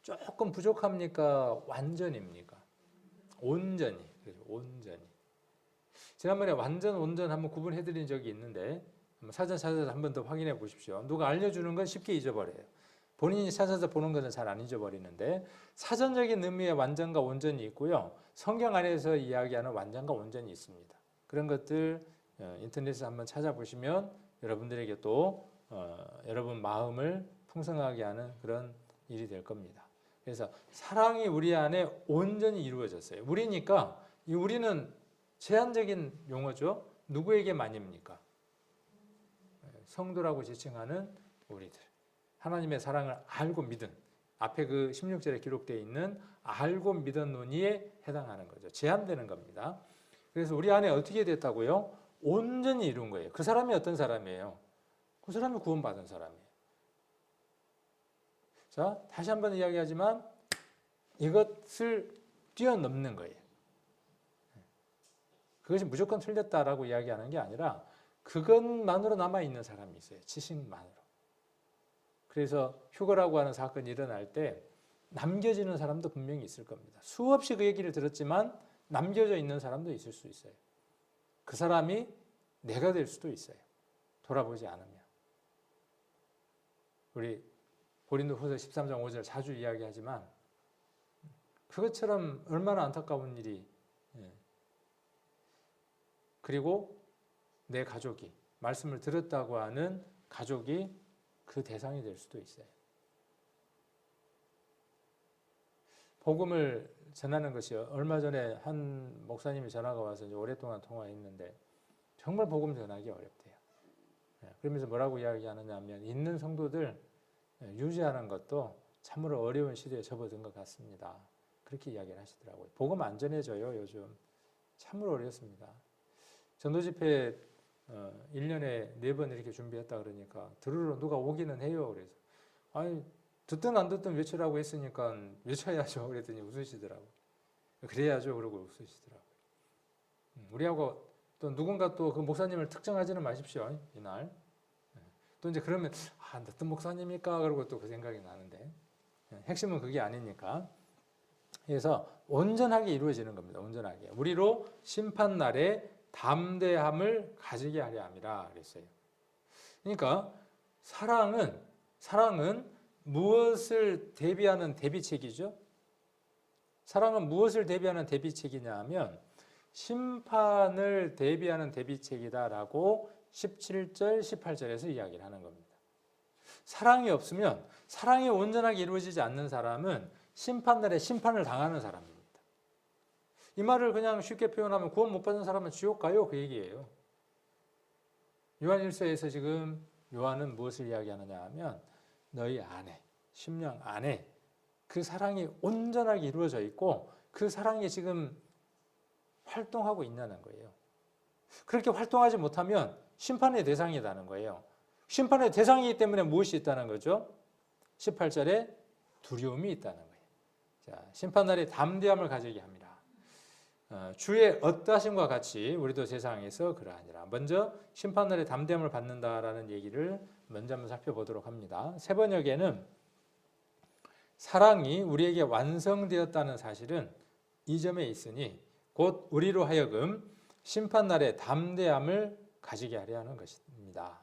조금 부족합니까? 완전입니까? 온전히. 온전히. 지난번에 완전, 온전 한번 구분해 드린 적이 있는데 사전 찾아서 한 번 더 확인해 보십시오. 누가 알려주는 건 쉽게 잊어버려요. 본인이 찾아서 보는 것은 잘 안 잊어버리는데 사전적인 의미의 완전과 온전이 있고요. 성경 안에서 이야기하는 완전과 온전이 있습니다. 그런 것들 인터넷에서 한번 찾아보시면 여러분들에게 또 여러분 마음을 풍성하게 하는 그런 일이 될 겁니다. 그래서 사랑이 우리 안에 온전히 이루어졌어요. 우리니까 이 우리는 제한적인 용어죠. 누구에게만입니까? 성도라고 지칭하는 우리들. 하나님의 사랑을 알고 믿은 앞에 그 16절에 기록되어 있는 알고 믿은 논의에 해당하는 거죠. 제한되는 겁니다. 그래서 우리 안에 어떻게 됐다고요? 온전히 이룬 거예요. 그 사람이 어떤 사람이에요? 그 사람이 구원받은 사람이에요. 자, 다시 한번 이야기하지만 이것을 뛰어넘는 거예요. 그것이 무조건 틀렸다라고 이야기하는 게 아니라 그것만으로 남아있는 사람이 있어요. 지식만으로. 그래서 휴거라고 하는 사건이 일어날 때 남겨지는 사람도 분명히 있을 겁니다. 수없이 그 얘기를 들었지만 남겨져 있는 사람도 있을 수 있어요. 그 사람이 내가 될 수도 있어요. 돌아보지 않으면. 우리 고린도후서 13장 5절 자주 이야기하지만 그것처럼 얼마나 안타까운 일이 그리고 내 가족이 말씀을 들었다고 하는 가족이 그 대상이 될 수도 있어요. 복음을 전하는 것이 얼마 전에 한 목사님이 전화가 와서 이제 오랫동안 통화했는데 정말 복음 전하기 어렵대요. 그러면서 뭐라고 이야기하느냐 하면 있는 성도들 유지하는 것도 참으로 어려운 시대에 접어든 것 같습니다. 그렇게 이야기를 하시더라고요. 복음 안 전해져요, 요즘. 참으로 어렵습니다. 전도집회 1년에 4번 이렇게 준비했다 그러니까 들으러 누가 오기는 해요. 그래서 아니 듣든 안 듣든 외치라고 했으니까 외쳐야죠. 그랬더니 웃으시더라고요. 그래야죠. 그러고 웃으시더라고요. 우리하고 또 누군가 또 그 목사님을 특정하지는 마십시오. 이날. 또 이제 그러면 어떤 목사님일까? 그러고 또 그 생각이 나는데 핵심은 그게 아니니까. 그래서 온전하게 이루어지는 겁니다. 온전하게. 우리로 심판날에 담대함을 가지게 하려 함이라 그랬어요. 그러니까 사랑은 무엇을 대비하는 대비책이죠? 사랑은 무엇을 대비하는 대비책이냐 하면 심판을 대비하는 대비책이다라고 17절, 18절에서 이야기를 하는 겁니다. 사랑이 없으면 사랑이 온전하게 이루어지지 않는 사람은 심판날에 심판을 당하는 사람입니다. 이 말을 그냥 쉽게 표현하면 구원 못 받은 사람은 지옥 가요, 그 얘기예요. 요한 1서에서 지금 요한은 무엇을 이야기하느냐 하면 너희 안에, 심령 안에 그 사랑이 온전하게 이루어져 있고 그 사랑이 지금 활동하고 있냐는 거예요. 그렇게 활동하지 못하면 심판의 대상이라는 거예요. 심판의 대상이기 때문에 무엇이 있다는 거죠? 18절에 두려움이 있다는 거예요. 자, 심판날에 담대함을 가지게 합니다. 주의 어떠하심과 같이 우리도 세상에서 그러하니라. 먼저 심판날에 담대함을 받는다라는 얘기를 먼저 한번 살펴보도록 합니다. 세 번역에는 사랑이 우리에게 완성되었다는 사실은 이 점에 있으니 곧 우리로 하여금 심판날에 담대함을 가지게 하려 하는 것입니다.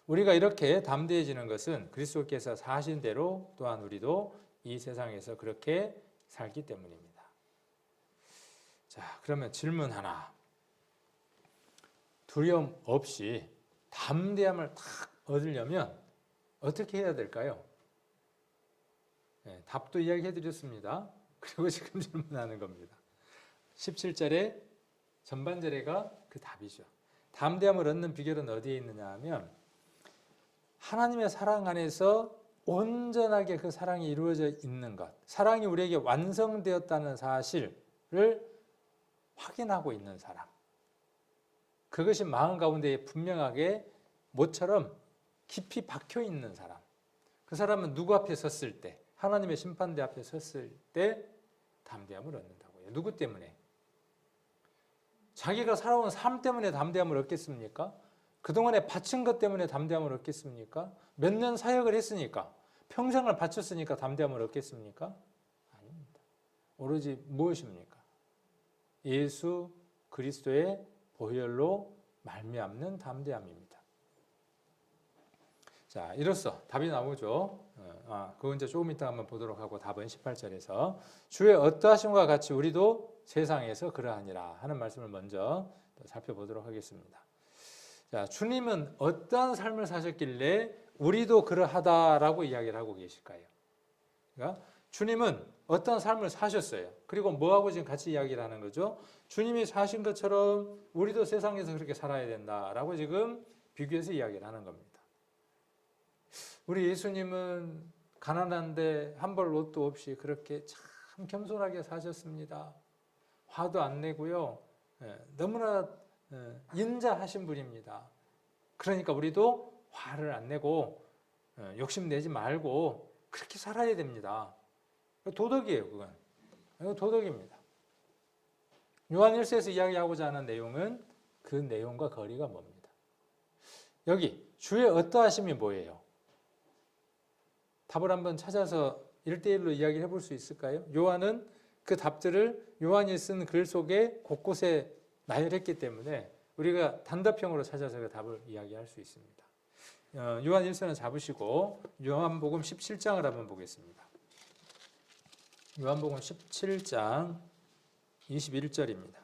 우리가 이렇게 담대해지는 것은 그리스도께서 사신 대로 또한 우리도 이 세상에서 그렇게 살기 때문입니다. 자, 그러면 질문 하나. 두려움 없이 담대함을 딱 얻으려면 어떻게 해야 될까요? 네, 답도 이야기해 드렸습니다. 그리고 지금 질문하는 겁니다. 17절에 전반절에가 그 답이죠. 담대함을 얻는 비결은 어디에 있느냐 하면 하나님의 사랑 안에서 온전하게 그 사랑이 이루어져 있는 것, 사랑이 우리에게 완성되었다는 사실을 확인하고 있는 사람, 그것이 마음 가운데 분명하게 모처럼 깊이 박혀 있는 사람, 그 사람은 누구 앞에 섰을 때, 하나님의 심판대 앞에 섰을 때 담대함을 얻는다고 해요. 누구 때문에? 자기가 살아온 삶 때문에 담대함을 얻겠습니까? 그동안에 바친 것 때문에 담대함을 얻겠습니까? 몇 년 사역을 했으니까, 평생을 바쳤으니까 담대함을 얻겠습니까? 아닙니다. 오로지 무엇입니까? 예수 그리스도의 보혈로 말미암는 담대함입니다. 자, 이로써 답이 나오죠. 그건 이제 조금 이따 한번 보도록 하고, 답은 18절에서 주의 어떠하심과 같이 우리도 세상에서 그러하니라 하는 말씀을 먼저 살펴보도록 하겠습니다. 자, 주님은 어떠한 삶을 사셨길래 우리도 그러하다라고 이야기를 하고 계실까요? 그러니까 주님은 어떤 삶을 사셨어요. 그리고 뭐하고 지금 같이 이야기를 하는 거죠? 주님이 사신 것처럼 우리도 세상에서 그렇게 살아야 된다라고 지금 비교해서 이야기를 하는 겁니다. 우리 예수님은 가난한데 한 벌 옷도 없이 그렇게 참 겸손하게 사셨습니다. 화도 안 내고요. 너무나 인자하신 분입니다. 그러니까 우리도 화를 안 내고 욕심내지 말고 그렇게 살아야 됩니다. 도덕이에요, 그건. 이거 도덕입니다. 요한 1서에서 이야기하고자 하는 내용은 그 내용과 거리가 뭡니다. 여기 주의 어떠하심이 뭐예요? 답을 한번 찾아서 1대1로 이야기를 해볼 수 있을까요? 요한은 그 답들을 요한이 쓴 글 속에 곳곳에 나열했기 때문에 우리가 단답형으로 찾아서 그 답을 이야기할 수 있습니다. 요한 1서는 잡으시고 요한복음 17장을 한번 보겠습니다. 요한복음 17장 21절입니다.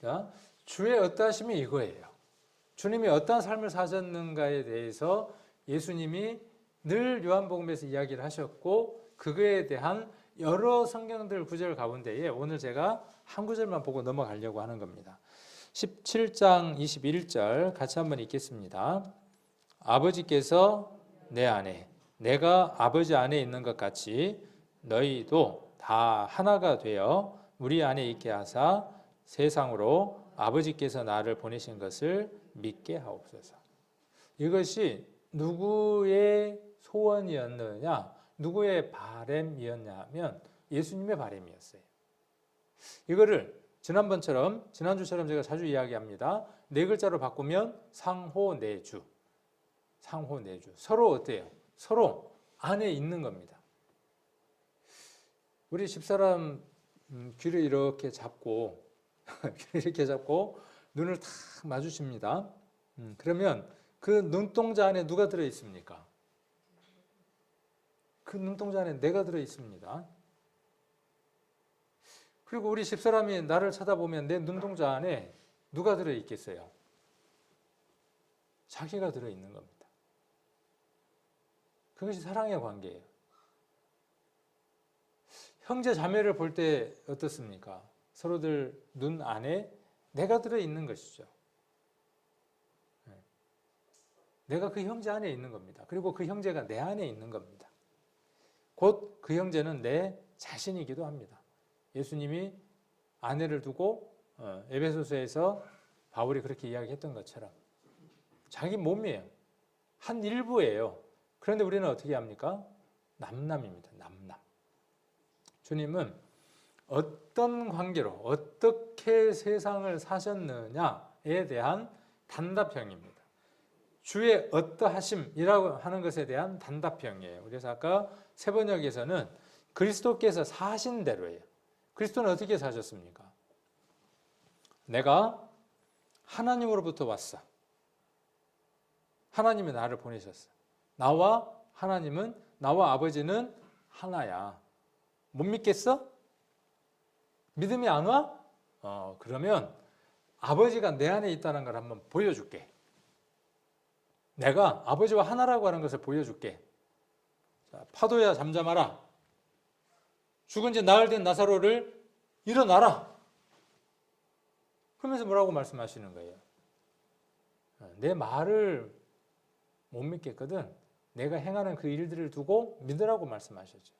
자, 주의 어떠하심이 이거예요. 주님이 어떤 삶을 사셨는가에 대해서 예수님이 늘 요한복음에서 이야기를 하셨고 그거에 대한 여러 성경들 구절 가운데에 오늘 제가 한 구절만 보고 넘어가려고 하는 겁니다. 17장 21절 같이 한번 읽겠습니다. 아버지께서 내 안에 내가 아버지 안에 있는 것 같이 너희도 다 하나가 되어 우리 안에 있게 하사 세상으로 아버지께서 나를 보내신 것을 믿게 하옵소서. 이것이 누구의 소원이었느냐, 누구의 바램이었냐 하면 예수님의 바램이었어요. 이거를 지난주처럼 제가 자주 이야기합니다. 네 글자로 바꾸면 상호내주. 상호내주. 서로 어때요? 서로 안에 있는 겁니다. 우리 집사람 귀를 이렇게 잡고 눈을 탁 마주칩니다. 그러면 그 눈동자 안에 누가 들어있습니까? 그 눈동자 안에 내가 들어있습니다. 그리고 우리 집사람이 나를 쳐다보면 내 눈동자 안에 누가 들어있겠어요? 자기가 들어있는 겁니다. 그것이 사랑의 관계예요. 형제 자매를 볼 때 어떻습니까? 서로들 눈 안에 내가 들어있는 것이죠. 내가 그 형제 안에 있는 겁니다. 그리고 그 형제가 내 안에 있는 겁니다. 곧 그 형제는 내 자신이기도 합니다. 예수님이 아내를 두고 에베소서에서 바울이 그렇게 이야기했던 것처럼 자기 몸이에요. 한 일부예요. 그런데 우리는 어떻게 합니까? 남남입니다. 남남. 주님은 어떤 관계로 어떻게 세상을 사셨느냐에 대한 단답형입니다. 주의 어떠하심이라고 하는 것에 대한 단답형이에요. 그래서 아까 세번역에서는 그리스도께서 사신 대로예요. 그리스도는 어떻게 사셨습니까? 내가 하나님으로부터 왔어. 하나님이 나를 보내셨어. 나와 하나님은, 나와 아버지는 하나야. 못 믿겠어? 믿음이 안 와? 그러면 아버지가 내 안에 있다는 걸 한번 보여줄게. 내가 아버지와 하나라고 하는 것을 보여줄게. 자, 파도야 잠잠하라. 죽은 지 나흘 된 나사로를 일어나라. 그러면서 뭐라고 말씀하시는 거예요? 내 말을 못 믿겠거든. 내가 행하는 그 일들을 두고 믿으라고 말씀하셨죠.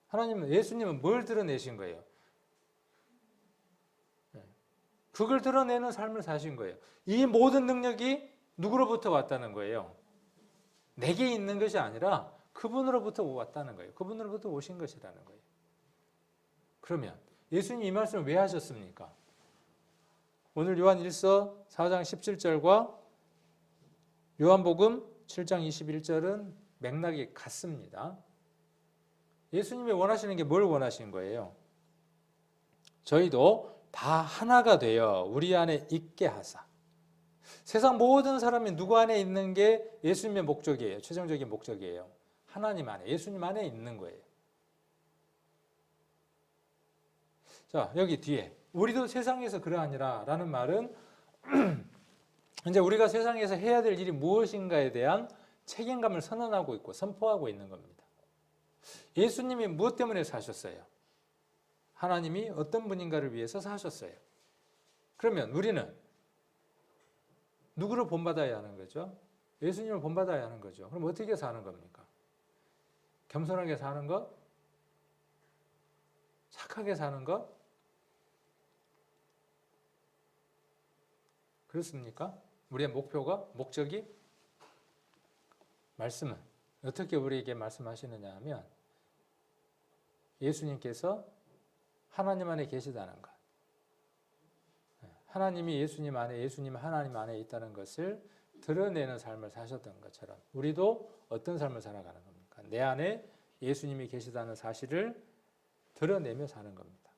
하나님은, 예수님은 뭘 드러내신 거예요? 그걸 드러내는 삶을 사신 거예요. 이 모든 능력이 누구로부터 왔다는 거예요? 내게 있는 것이 아니라 그분으로부터 왔다는 거예요. 그분으로부터 오신 것이라는 거예요. 그러면 예수님 이 말씀을 왜 하셨습니까? 오늘 요한 1서 4장 17절과 요한복음 7장 21절은 맥락이 같습니다. 예수님이 원하시는 게 뭘 원하신 거예요? 저희도 다 하나가 되어 우리 안에 있게 하사. 세상 모든 사람이 누구 안에 있는 게 예수님의 목적이에요. 최종적인 목적이에요. 하나님 안에, 예수님 안에 있는 거예요. 자, 여기 뒤에 우리도 세상에서 그러하니라 라는 말은 이제 우리가 세상에서 해야 될 일이 무엇인가에 대한 책임감을 선언하고 있고 선포하고 있는 겁니다. 예수님이 무엇 때문에 사셨어요? 하나님이 어떤 분인가를 위해서 사셨어요. 그러면 우리는 누구를 본받아야 하는 거죠? 예수님을 본받아야 하는 거죠. 그럼 어떻게 사는 겁니까? 겸손하게 사는 것? 착하게 사는 것? 그렇습니까? 우리의 목표가, 목적이? 말씀은 어떻게 우리에게 말씀하시느냐 하면 예수님께서 하나님 안에 계시다는 것, 하나님이 예수님 안에, 예수님 하나님 안에 있다는 것을 드러내는 삶을 사셨던 것처럼 우리도 어떤 삶을 살아가는 겁니까? 내 안에 예수님이 계시다는 사실을 드러내며 사는 겁니다.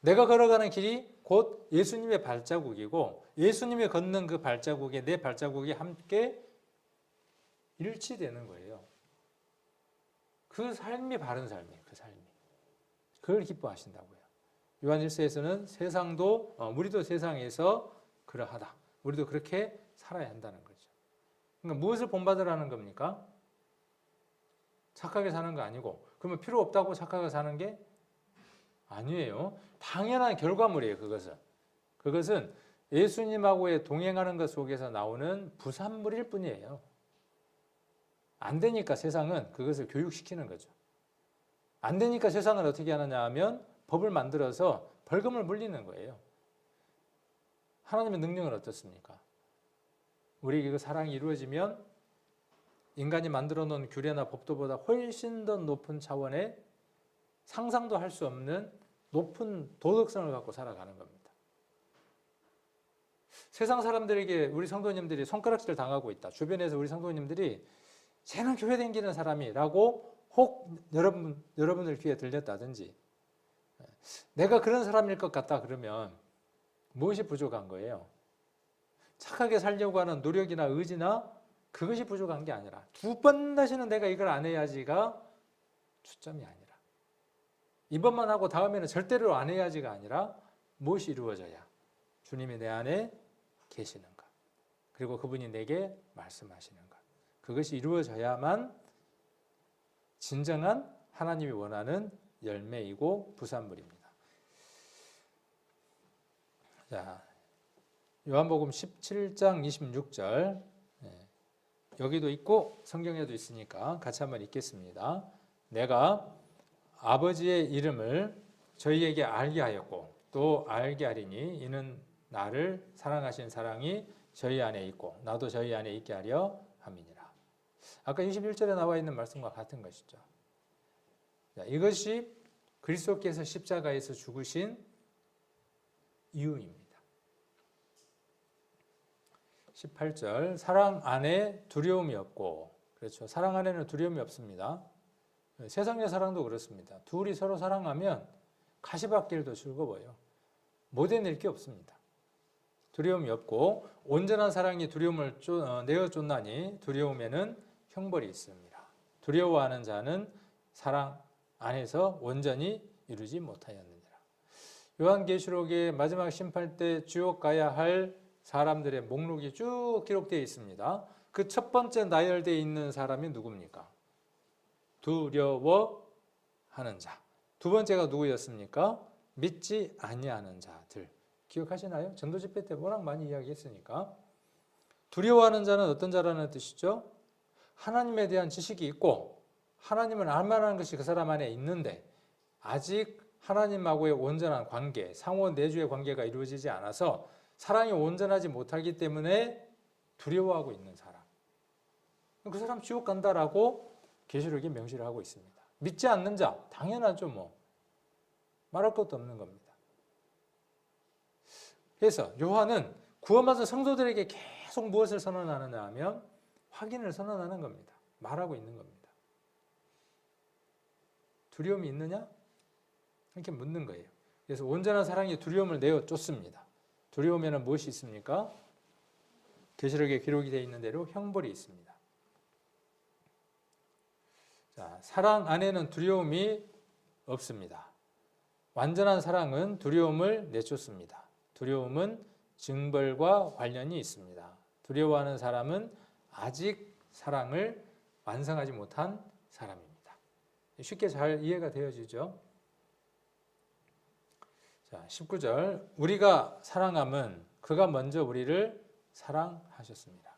내가 걸어가는 길이 곧 예수님의 발자국이고 예수님이 걷는 그 발자국에 내 발자국이 함께 일치되는 거예요. 그 삶이 바른 삶이에요. 그 삶이. 그걸 기뻐하신다고요. 요한 1서에서는 세상도 우리도 세상에서 그러하다. 우리도 그렇게 살아야 한다는 거죠. 그러니까 무엇을 본받으라는 겁니까? 착하게 사는 거 아니고 그러면 필요 없다고 착하게 사는 게 아니에요. 당연한 결과물이에요. 그것은 예수님하고의 동행하는 것 속에서 나오는 부산물일 뿐이에요. 안 되니까 세상은 그것을 교육시키는 거죠. 안 되니까 세상을 어떻게 하느냐 하면 법을 만들어서 벌금을 물리는 거예요. 하나님의 능력은 어떻습니까? 우리에게 그 사랑이 이루어지면 인간이 만들어 놓은 규례나 법도보다 훨씬 더 높은 차원의 상상도 할 수 없는 높은 도덕성을 갖고 살아가는 겁니다. 세상 사람들에게 우리 성도님들이 손가락질 당하고 있다. 주변에서 우리 성도님들이 쟤는 교회 다니는 사람이라고 혹 여러분들 귀에 들렸다든지 내가 그런 사람일 것 같다 그러면 무엇이 부족한 거예요? 착하게 살려고 하는 노력이나 의지나 그것이 부족한 게 아니라 두 번 다시는 내가 이걸 안 해야지가 초점이 아니라 이번만 하고 다음에는 절대로 안 해야지가 아니라 무엇이 이루어져야 주님이 내 안에 계시는가 그리고 그분이 내게 말씀하시는가 그것이 이루어져야만 진정한 하나님이 원하는 열매이고 부산물입니다. 자, 요한복음 17장 26절 여기도 있고 성경에도 있으니까 같이 한번 읽겠습니다. 내가 아버지의 이름을 저희에게 알게 하였고 또 알게 하리니 이는 나를 사랑하신 사랑이 저희 안에 있고 나도 저희 안에 있게 하려 함이니라. 아까 21절에 나와 있는 말씀과 같은 것이죠. 자, 이것이 그리스도께서 십자가에서 죽으신 이유입니다. 18절 사랑 안에 두려움이 없고, 그렇죠. 사랑 안에는 두려움이 없습니다. 세상의 사랑도 그렇습니다. 둘이 서로 사랑하면 가시밭길도 즐거워요. 못 해낼 게 없습니다. 두려움이 없고 온전한 사랑이 두려움을 내어 쫓나니 두려움에는 형벌이 있습니다. 두려워하는 자는 사랑 안에서 온전히 이루지 못하였느니라. 요한계시록의 마지막 심판 때 지옥 가야 할 사람들의 목록이 쭉 기록되어 있습니다. 그 첫 번째 나열되어 있는 사람이 누굽니까? 두려워하는 자. 두 번째가 누구였습니까? 믿지 아니하는 자들. 기억하시나요? 전도 집회 때 워낙 많이 이야기했으니까. 두려워하는 자는 어떤 자라는 뜻이죠? 하나님에 대한 지식이 있고 하나님을 알만한 것이 그 사람 안에 있는데 아직 하나님하고의 온전한 관계, 상호 내주의 관계가 이루어지지 않아서 사랑이 온전하지 못하기 때문에 두려워하고 있는 사람. 그 사람 지옥 간다라고 계시록이 명시를 하고 있습니다. 믿지 않는 자, 당연하죠 뭐. 말할 것도 없는 겁니다. 그래서 요한은 구원받은 성도들에게 계속 무엇을 선언하느냐 하면 확인을 선언하는 겁니다. 말하고 있는 겁니다. 두려움이 있느냐? 이렇게 묻는 거예요. 그래서 온전한 사랑이 두려움을 내어 쫓습니다. 두려움에는 무엇이 있습니까? 계시록에 기록이 되어 있는 대로 형벌이 있습니다. 자, 사랑 안에는 두려움이 없습니다. 완전한 사랑은 두려움을 내쫓습니다. 두려움은 징벌과 관련이 있습니다. 두려워하는 사람은 아직 사랑을 완성하지 못한 사람입니다. 쉽게 잘 이해가 되어지죠? 자, 19절 우리가 사랑함은 그가 먼저 우리를 사랑하셨습니다.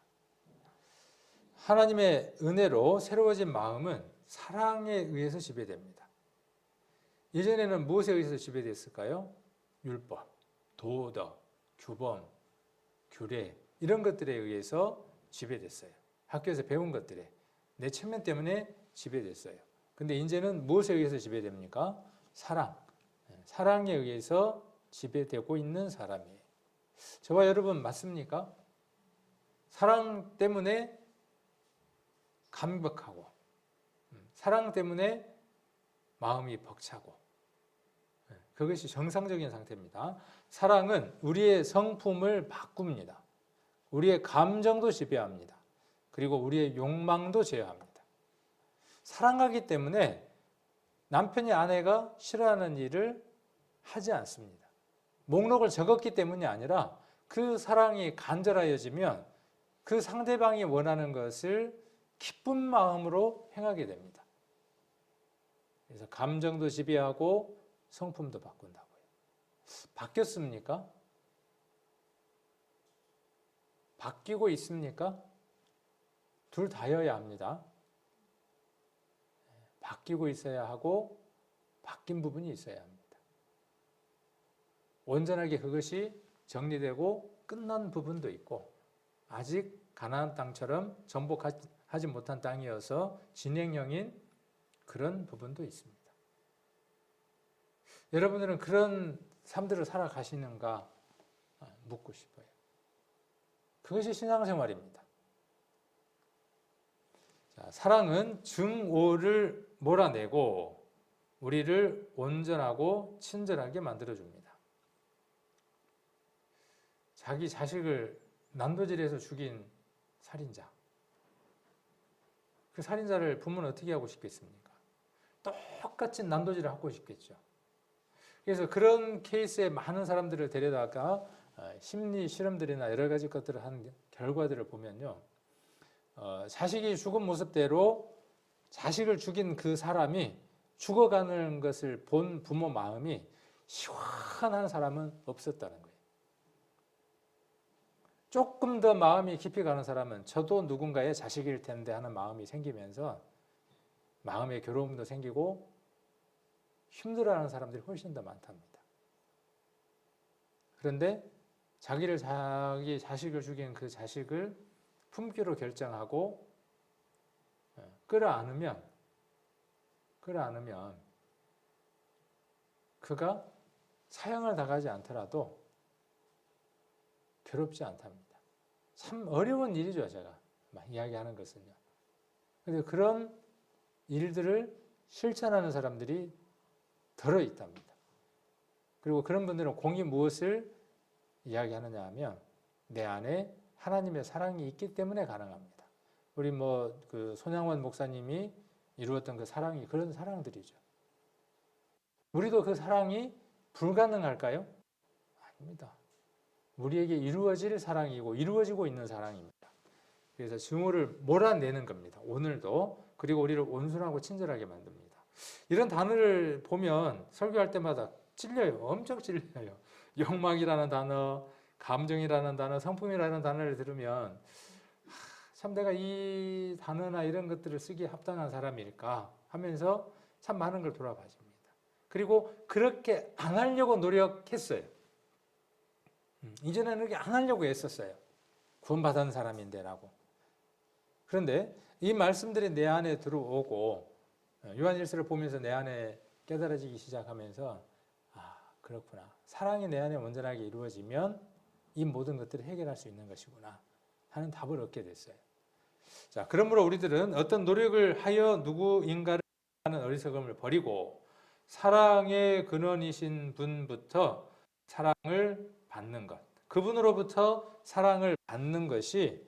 하나님의 은혜로 새로워진 마음은 사랑에 의해서 지배됩니다. 예전에는 무엇에 의해서 지배됐을까요? 율법, 도덕, 규범, 규례 이런 것들에 의해서 지배됐어요. 학교에서 배운 것들에 내 체면 때문에 지배됐어요. 근데 이제는 무엇에 의해서 지배됩니까? 사랑. 사랑에 의해서 지배되고 있는 사람이에요. 저와 여러분 맞습니까? 사랑 때문에 감격하고 사랑 때문에 마음이 벅차고 그것이 정상적인 상태입니다. 사랑은 우리의 성품을 바꿉니다. 우리의 감정도 지배합니다. 그리고 우리의 욕망도 제어합니다. 사랑하기 때문에 남편이 아내가 싫어하는 일을 하지 않습니다. 목록을 적었기 때문이 아니라 그 사랑이 간절하여지면 그 상대방이 원하는 것을 기쁜 마음으로 행하게 됩니다. 그래서 감정도 지배하고 성품도 바꾼다고요. 바뀌었습니까? 바뀌고 있습니까? 둘 다여야 합니다. 바뀌고 있어야 하고 바뀐 부분이 있어야 합니다. 온전하게 그것이 정리되고 끝난 부분도 있고 아직 가나안 땅처럼 정복하지 못한 땅이어서 진행형인 그런 부분도 있습니다. 여러분들은 그런 삶들을 살아가시는가 묻고 싶어요. 그것이 신앙생활입니다. 자, 사랑은 증오를 몰아내고 우리를 온전하고 친절하게 만들어줍니다. 자기 자식을 난도질해서 죽인 살인자. 그 살인자를 부모는 어떻게 하고 싶겠습니까? 똑같이 난도질을 하고 싶겠죠. 그래서 그런 케이스에 많은 사람들을 데려다가 심리 실험들이나 여러 가지 것들을 한 결과들을 보면요. 자식이 죽은 모습대로 자식을 죽인 그 사람이 죽어가는 것을 본 부모 마음이 시원한 사람은 없었다는 거예요. 조금 더 마음이 깊이 가는 사람은 저도 누군가의 자식일 텐데 하는 마음이 생기면서 마음의 괴로움도 생기고 힘들어하는 사람들이 훨씬 더 많답니다. 그런데 자기 자식을 죽인 그 자식을 품기로 결정하고 끌어안으면 그가 사형을 당하지 않더라도 괴롭지 않답니다. 참 어려운 일이죠, 제가 이야기하는 것은요. 그런데 그런 일들을 실천하는 사람들이 덜어 있답니다. 그리고 그런 분들은 공이 무엇을 이야기하느냐 하면 내 안에 하나님의 사랑이 있기 때문에 가능합니다. 우리 그 손양원 목사님이 이루었던 그 사랑이 그런 사랑들이죠. 우리도 그 사랑이 불가능할까요? 아닙니다. 우리에게 이루어질 사랑이고 이루어지고 있는 사랑입니다. 그래서 증오를 몰아내는 겁니다. 오늘도. 그리고 우리를 온순하고 친절하게 만듭니다. 이런 단어를 보면 설교할 때마다 찔려요. 엄청 찔려요. 욕망이라는 단어, 감정이라는 단어, 성품이라는 단어를 들으면 참 내가 이 단어나 이런 것들을 쓰기에 합당한 사람일까 하면서 참 많은 걸 돌아봐집니다. 그리고 그렇게 안 하려고 노력했어요. 이전에는 그렇게 안 하려고 했었어요. 구원받은 사람인데 라고. 그런데 이 말씀들이 내 안에 들어오고 요한일서를 보면서 내 안에 깨달아지기 시작하면서 그렇구나. 사랑이 내 안에 온전하게 이루어지면 이 모든 것들을 해결할 수 있는 것이구나 하는 답을 얻게 됐어요. 자, 그러므로 우리들은 어떤 노력을 하여 누구인가를 하는 어리석음을 버리고 사랑의 근원이신 분부터 사랑을 받는 것, 그분으로부터 사랑을 받는 것이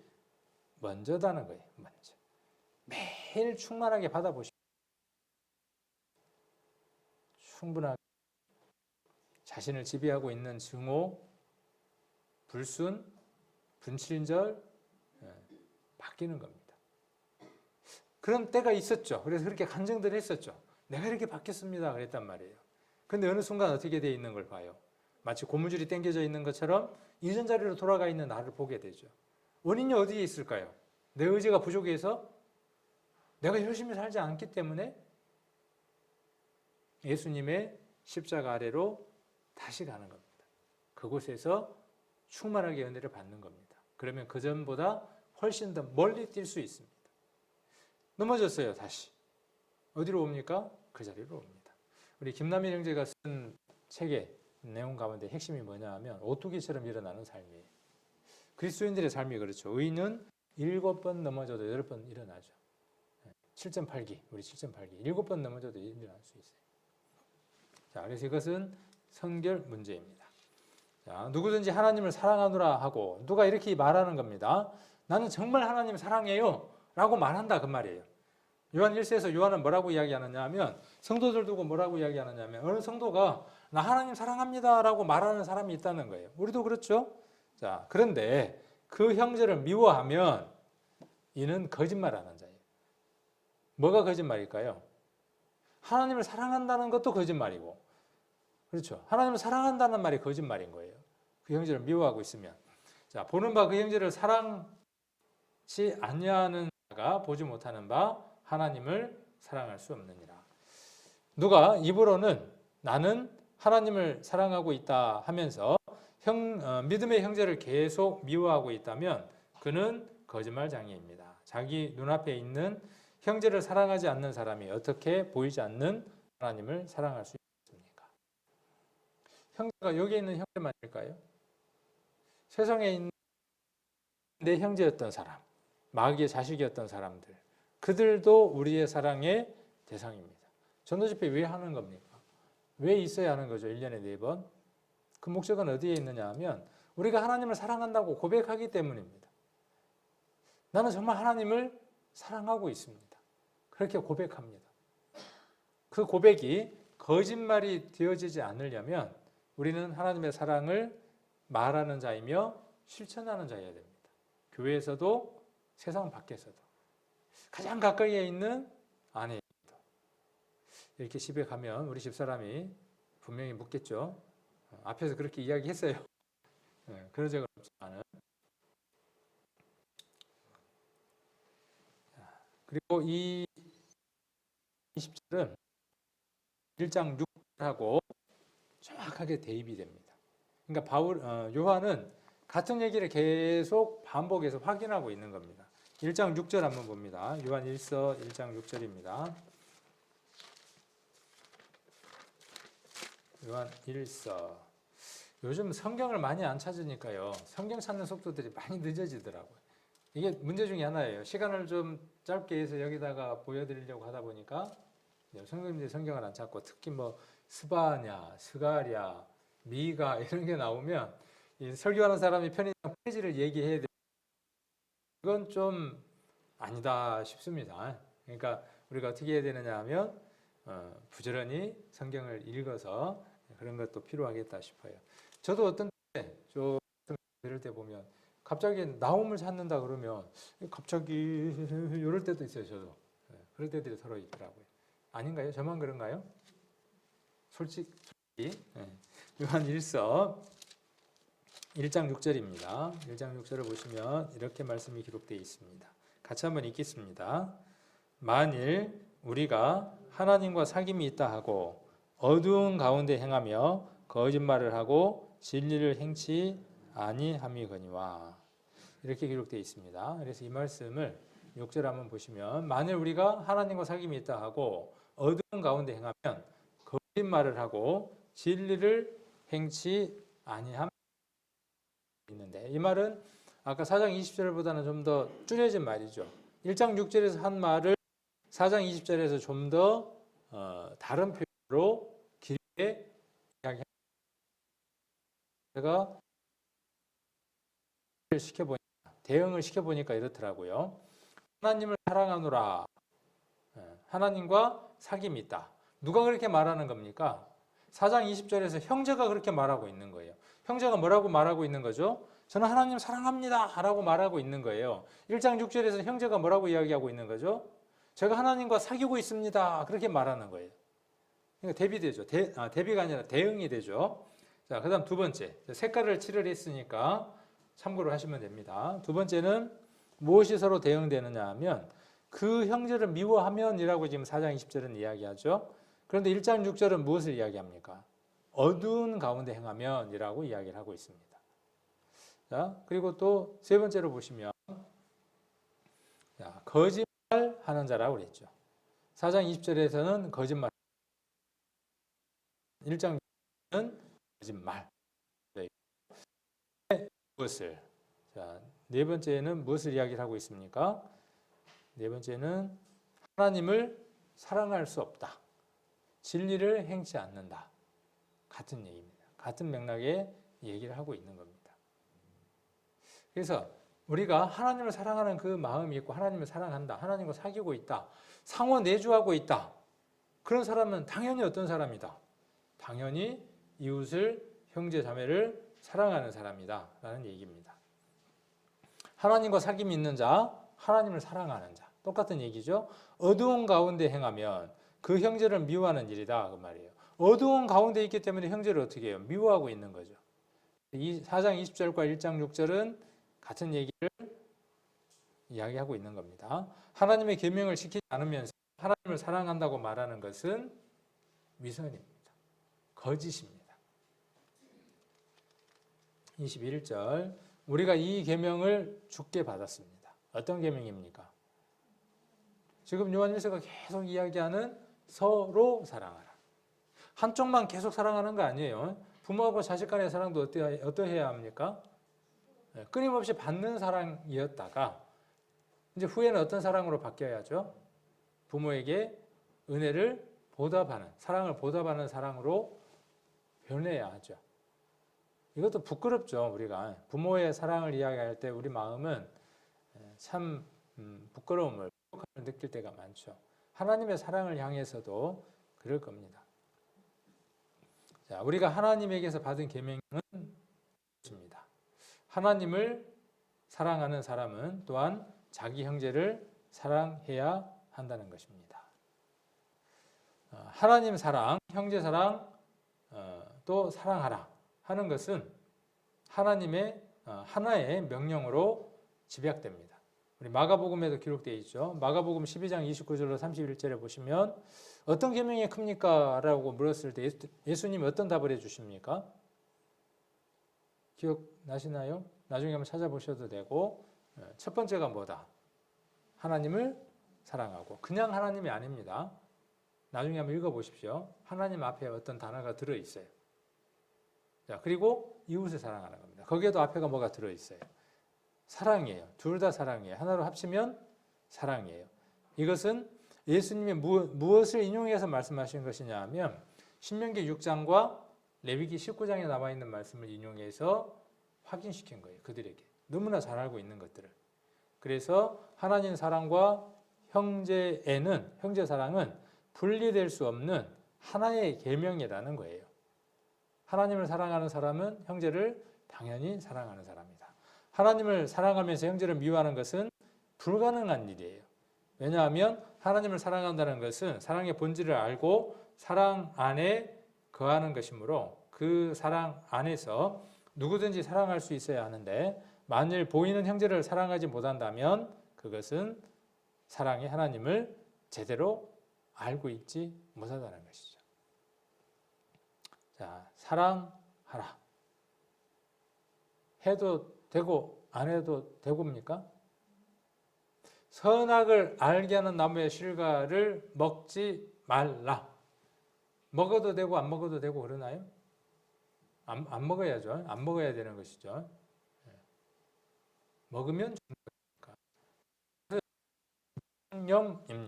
먼저다는 거예요. 먼저. 매일 충만하게 받아보십시오. 충분하게 자신을 지배하고 있는 증오, 불순, 분친절 바뀌는 겁니다. 그런 때가 있었죠. 그래서 그렇게 간증들 했었죠. 내가 이렇게 바뀌었습니다. 그랬단 말이에요. 그런데 어느 순간 어떻게 돼 있는 걸 봐요. 마치 고무줄이 당겨져 있는 것처럼 이전 자리로 돌아가 있는 나를 보게 되죠. 원인이 어디에 있을까요? 내 의지가 부족해서 내가 열심히 살지 않기 때문에 예수님의 십자가 아래로 다시 가는 겁니다. 그곳에서 충만하게 은혜를 받는 겁니다. 그러면 그전보다 훨씬 더 멀리 뛸 수 있습니다. 넘어졌어요. 다시. 어디로 옵니까? 그 자리로 옵니다. 우리 김남일 형제가 쓴 책의 내용 가운데 핵심이 뭐냐 하면 오뚜기처럼 일어나는 삶이에요. 그리스도인들의 삶이 그렇죠. 의인은 7번 넘어져도 8번 일어나죠. 7.8기, 우리 7.8기. 7번 넘어져도 일어날 수 있어요. 자, 그래서 이것은 성결 문제입니다. 자, 누구든지 하나님을 사랑하노라 하고 누가 이렇게 말하는 겁니다. 나는 정말 하나님을 사랑해요 라고 말한다 그 말이에요. 요한 1서에서 요한은 뭐라고 이야기하느냐 하면 성도들 두고 뭐라고 이야기하느냐 하면 어느 성도가 나 하나님 사랑합니다 라고 말하는 사람이 있다는 거예요. 우리도 그렇죠. 자, 그런데 그 형제를 미워하면 이는 거짓말하는 자예요. 뭐가 거짓말일까요? 하나님을 사랑한다는 것도 거짓말이고, 그렇죠. 하나님을 사랑한다는 말이 거짓말인 거예요. 그 형제를 미워하고 있으면. 자, 보는 바 그 형제를 사랑치 아니하는 자가 보지 못하는 바 하나님을 사랑할 수 없느니라. 누가 입으로는 나는 하나님을 사랑하고 있다 하면서 믿음의 형제를 계속 미워하고 있다면 그는 거짓말장애입니다. 자기 눈앞에 있는 형제를 사랑하지 않는 사람이 어떻게 보이지 않는 하나님을 사랑할 수 있습니까? 형제가 여기 있는 형제만일까요? 세상에 있는 내 형제였던 사람, 마귀의 자식이었던 사람들, 그들도 우리의 사랑의 대상입니다. 전도집회 왜 하는 겁니까? 왜 있어야 하는 거죠? 1년에 4번. 그 목적은 어디에 있느냐 하면 우리가 하나님을 사랑한다고 고백하기 때문입니다. 나는 정말 하나님을 사랑하고 있습니다. 그렇게 고백합니다. 그 고백이 거짓말이 되어지지 않으려면 우리는 하나님의 사랑을 말하는 자이며 실천하는 자여야 됩니다. 교회에서도 세상 밖에서도 가장 가까이에 있는 아내에게도 이렇게 집에 가면 우리 집사람이 분명히 묻겠죠. 앞에서 그렇게 이야기했어요. 그런 적은 없지만은. 그리고 이 20절은 1장 6절하고 정확하게 대입이 됩니다. 그러니까 요한은 같은 얘기를 계속 반복해서 확인하고 있는 겁니다. 1장 6절 한번 봅니다. 요한 1서 1장 6절입니다. 요한 1서. 요즘 성경을 많이 안 찾으니까요. 성경 찾는 속도들이 많이 늦어지더라고요. 이게 문제 중에 하나예요. 시간을 좀 짧게 해서 여기다가 보여드리려고 하다 보니까 성도님들이 성경을 안 찾고, 특히 뭐 스바냐, 스가랴, 미가 이런 게 나오면 이 설교하는 사람이 편의상 페이지를 얘기해야 돼. 이건 좀 아니다 싶습니다. 그러니까 우리가 어떻게 해야 되느냐 하면 부지런히 성경을 읽어서 그런 것도 필요하겠다 싶어요. 저도 어떤 때 좀 들을 때 보면 갑자기 나옴을 찾는다 그러면 갑자기 이럴 때도 있어요. 저도 그럴 때들이 서로 있더라고요. 아닌가요? 저만 그런가요? 솔직히 요한 1서 1장 6절입니다. 1장 6절을 보시면 이렇게 말씀이 기록되어 있습니다. 같이 한번 읽겠습니다. 만일 우리가 하나님과 사귐이 있다 하고 어두운 가운데 행하며 거짓말을 하고 진리를 행치 아니함이거니와, 이렇게 기록되어 있습니다. 그래서 이 말씀을 6절 한번 보시면, 만일 우리가 하나님과 사귐이 있다 하고 어두운 가운데 행하면 거짓말을 하고 진리를 행치 아니함 있는데, 이 말은 아까 4장 20절보다는 좀 더 줄여진 말이죠. 1장 6절에서 한 말을 4장 20절에서 좀 더 다른 표현으로 길게 이야기합니다. 제가 대응을 시켜보니까 이렇더라고요. 하나님을 사랑하노라. 하나님과 사귐이 있다. 누가 그렇게 말하는 겁니까? 4장 20절에서 형제가 그렇게 말하고 있는 거예요. 형제가 뭐라고 말하고 있는 거죠? 저는 하나님 사랑합니다 라고 말하고 있는 거예요. 1장 6절에서 형제가 뭐라고 이야기하고 있는 거죠? 제가 하나님과 사귀고 있습니다 그렇게 말하는 거예요. 그러니까 대비되죠. 대비가 아니라 대응이 되죠. 자, 그 다음 두 번째, 색깔을 칠을 했으니까 참고를 하시면 됩니다. 두 번째는 무엇이 서로 대응되느냐 하면 그 형제를 미워하면 이라고 지금 4장 20절은 이야기하죠. 그런데 1장 6절은 무엇을 이야기합니까? 어두운 가운데 행하면 이라고 이야기를 하고 있습니다. 자, 그리고 또 세 번째로 보시면 거짓말하는 자라고 그랬죠. 4장 20절에서는 거짓말, 1장 6절은 거짓말. 무엇을? 자, 네 번째는 무엇을 이야기를 하고 있습니까? 네 번째는 하나님을 사랑할 수 없다. 진리를 행치 않는다. 같은 얘기입니다. 같은 맥락의 얘기를 하고 있는 겁니다. 그래서 우리가 하나님을 사랑하는 그 마음이 있고 하나님을 사랑한다. 하나님과 사귀고 있다. 상호 내주하고 있다. 그런 사람은 당연히 어떤 사람이다. 당연히 이웃을, 형제 자매를 사랑하는 사람이다 라는 얘기입니다. 하나님과 사귐이 있는 자, 하나님을 사랑하는 자, 똑같은 얘기죠. 어두운 가운데 행하면 그 형제를 미워하는 일이다 그 말이에요. 어두운 가운데 있기 때문에 형제를 어떻게 해요? 미워하고 있는 거죠. 이 4장 20절과 1장 6절은 같은 얘기를 이야기하고 있는 겁니다. 하나님의 계명을 지키지 않으면서 하나님을 사랑한다고 말하는 것은 위선입니다. 거짓입니다. 21절, 우리가 이 계명을 주께 받았습니다. 어떤 계명입니까? 지금 요한 1서가 계속 이야기하는 서로 사랑하라. 한쪽만 계속 사랑하는 거 아니에요. 부모하고 자식 간의 사랑도 어떠해야 합니까? 끊임없이 받는 사랑이었다가 이제 후에는 어떤 사랑으로 바뀌어야죠? 부모에게 은혜를 보답하는, 사랑을 보답하는 사랑으로 변해야 하죠. 이것도 부끄럽죠. 우리가 부모의 사랑을 이야기할 때 우리 마음은 참 부끄러움을 느낄 때가 많죠. 하나님의 사랑을 향해서도 그럴 겁니다. 자, 우리가 하나님에게서 받은 계명은 있습니다. 하나님을 사랑하는 사람은 또한 자기 형제를 사랑해야 한다는 것입니다. 하나님 사랑, 형제 사랑 또 사랑하라 하는 것은 하나님의 하나의 명령으로 집약됩니다. 우리 마가복음에도 기록되어 있죠. 마가복음 12장 29절로 31절에 보시면 어떤 계명이 큽니까? 라고 물었을 때 예수님이 어떤 답을 해주십니까? 기억나시나요? 나중에 한번 찾아보셔도 되고, 첫 번째가 뭐다? 하나님을 사랑하고, 그냥 하나님이 아닙니다. 나중에 한번 읽어보십시오. 하나님 앞에 어떤 단어가 들어있어요. 자, 그리고 이웃을 사랑하는 겁니다. 거기에도 앞에가 뭐가 들어있어요? 사랑이에요. 둘 다 사랑이에요. 하나로 합치면 사랑이에요. 이것은 예수님이 무엇을 인용해서 말씀하신 것이냐 하면 신명기 6장과 레위기 19장에 나와 있는 말씀을 인용해서 확인시킨 거예요. 그들에게. 너무나 잘 알고 있는 것들을. 그래서 하나님 사랑과 형제 사랑은 분리될 수 없는 하나의 계명이라는 거예요. 하나님을 사랑하는 사람은 형제를 당연히 사랑하는 사람이다. 하나님을 사랑하면서 형제를 미워하는 것은 불가능한 일이에요. 왜냐하면 하나님을 사랑한다는 것은 사랑의 본질을 알고 사랑 안에 거하는 것이므로 그 사랑 안에서 누구든지 사랑할 수 있어야 하는데 만일 보이는 형제를 사랑하지 못한다면 그것은 사랑의 하나님을 제대로 알고 있지 못하다는 것이죠. 자, 사랑하라. 해도 되고 안 해도 되고입니까? 선악을 알게 하는 나무의 실과를 먹지 말라. 먹어도 되고 안 먹어도 되고 그러나요? 안 먹어야죠. 안 먹어야 되는 것이죠. 먹으면 명령입니다.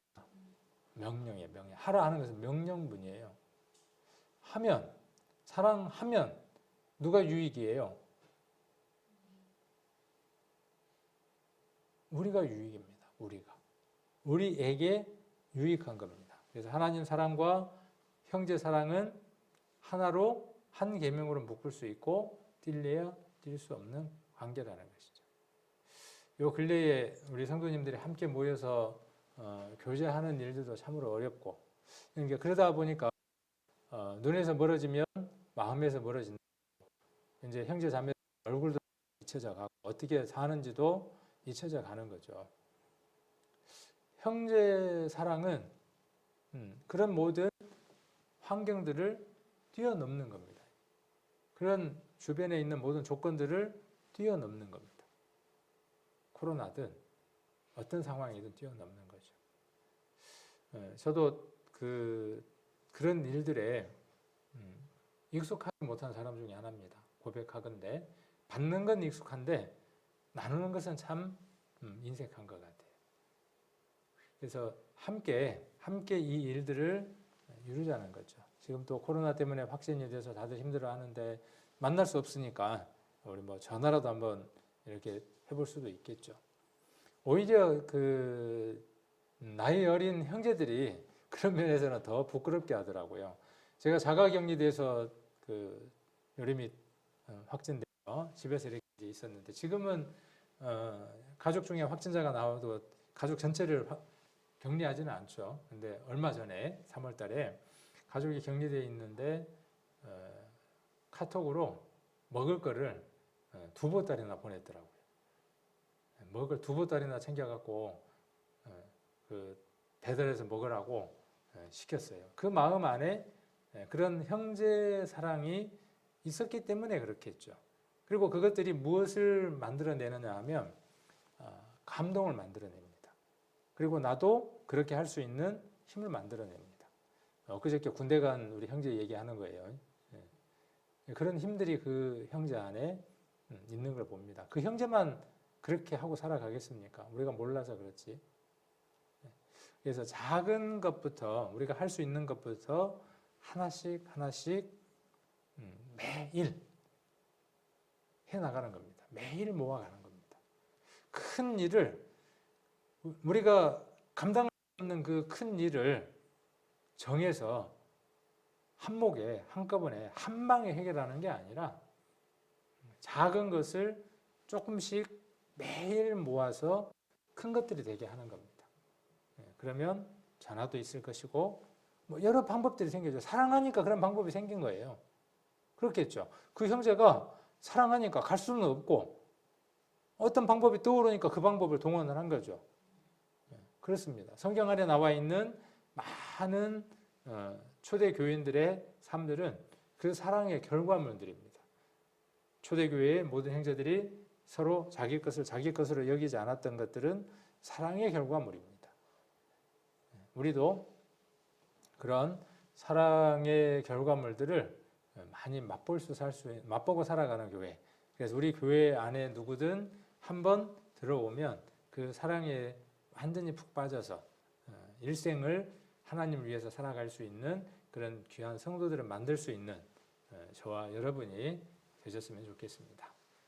명령이에요. 명령. 하라 하는 것은 명령문이에요. 하면, 사랑하면 누가 유익이에요? 우리가 유익입니다. 우리에게 유익한 겁니다. 그래서 하나님 사랑과 형제 사랑은 하나로 한 계명으로 묶을 수 있고 뛸래야 뛸 수 없는 관계라는 것이죠. 요 근래에 우리 성도님들이 함께 모여서 교제하는 일들도 참으로 어렵고 그러니까 그러다 보니까 눈에서 멀어지면 마음에서 멀어진다. 이제 형제 자매 얼굴도 잊혀져 가고 어떻게 사는지도 잊혀져 가는 거죠. 형제 사랑은 그런 모든 환경들을 뛰어넘는 겁니다. 그런 주변에 있는 모든 조건들을 뛰어넘는 겁니다. 코로나든 어떤 상황이든 뛰어넘는 거죠. 저도 그런 일들에 익숙하지 못한 사람 중에 하나입니다. 고백하건대 받는 건 익숙한데 나누는 것은 참 인색한 것 같아요. 그래서 함께 이 일들을 이루자는 거죠. 지금 또 코로나 때문에 확진이 돼서 다들 힘들어하는데 만날 수 없으니까 우리 뭐 전화라도 한번 이렇게 해볼 수도 있겠죠. 오히려 나이 어린 형제들이 그런 면에서는 더 부끄럽게 하더라고요. 제가 자가격리돼서 요즘이 확진돼서 집에서 이렇게 있었는데 지금은 가족 중에 확진자가 나와도 가족 전체를 격리하지는 않죠. 근데 얼마 전에 3월 달에 가족이 격리되어 있는데 카톡으로 먹을 거를 2보따리나 보냈더라고요. 먹을 2보따리나 챙겨갖고 배달해서 먹으라고 시켰어요. 그 마음 안에 그런 형제 사랑이 있었기 때문에 그렇겠죠. 그리고 그것들이 무엇을 만들어내느냐 하면 감동을 만들어냅니다. 그리고 나도 그렇게 할 수 있는 힘을 만들어냅니다. 엊그저께 군대 간 우리 형제 얘기하는 거예요. 그런 힘들이 그 형제 안에 있는 걸 봅니다. 그 형제만 그렇게 하고 살아가겠습니까? 우리가 몰라서 그렇지. 그래서 작은 것부터 우리가 할 수 있는 것부터 하나씩 매일 해나가는 겁니다. 매일 모아가는 겁니다. 큰 일을 우리가 감당할 수 없는 그 큰 일을 정해서 한목에 한꺼번에 한 방에 해결하는 게 아니라 작은 것을 조금씩 매일 모아서 큰 것들이 되게 하는 겁니다. 그러면 전화도 있을 것이고 뭐 여러 방법들이 생겨죠. 사랑하니까 그런 방법이 생긴 거예요. 그렇겠죠. 그 형제가 사랑하니까 갈 수는 없고 어떤 방법이 떠오르니까 그 방법을 동원을 한 거죠. 그렇습니다. 성경 안에 나와 있는 많은 초대 교인들의 삶들은 그 사랑의 결과물들입니다. 초대교회의 모든 형제들이 서로 자기 것을 자기 것으로 여기지 않았던 것들은 사랑의 결과물입니다. 우리도 그런 사랑의 결과물들을 많이 맛보고 살아가는 교회. 그래서 우리 교회 안에 누구든 한번 들어오면 그 사랑에 완전히 푹 빠져서 일생을 하나님을 위해서 살아갈 수 있는 그런 귀한 성도들을 만들 수 있는 저와 여러분이 되셨으면 좋겠습니다.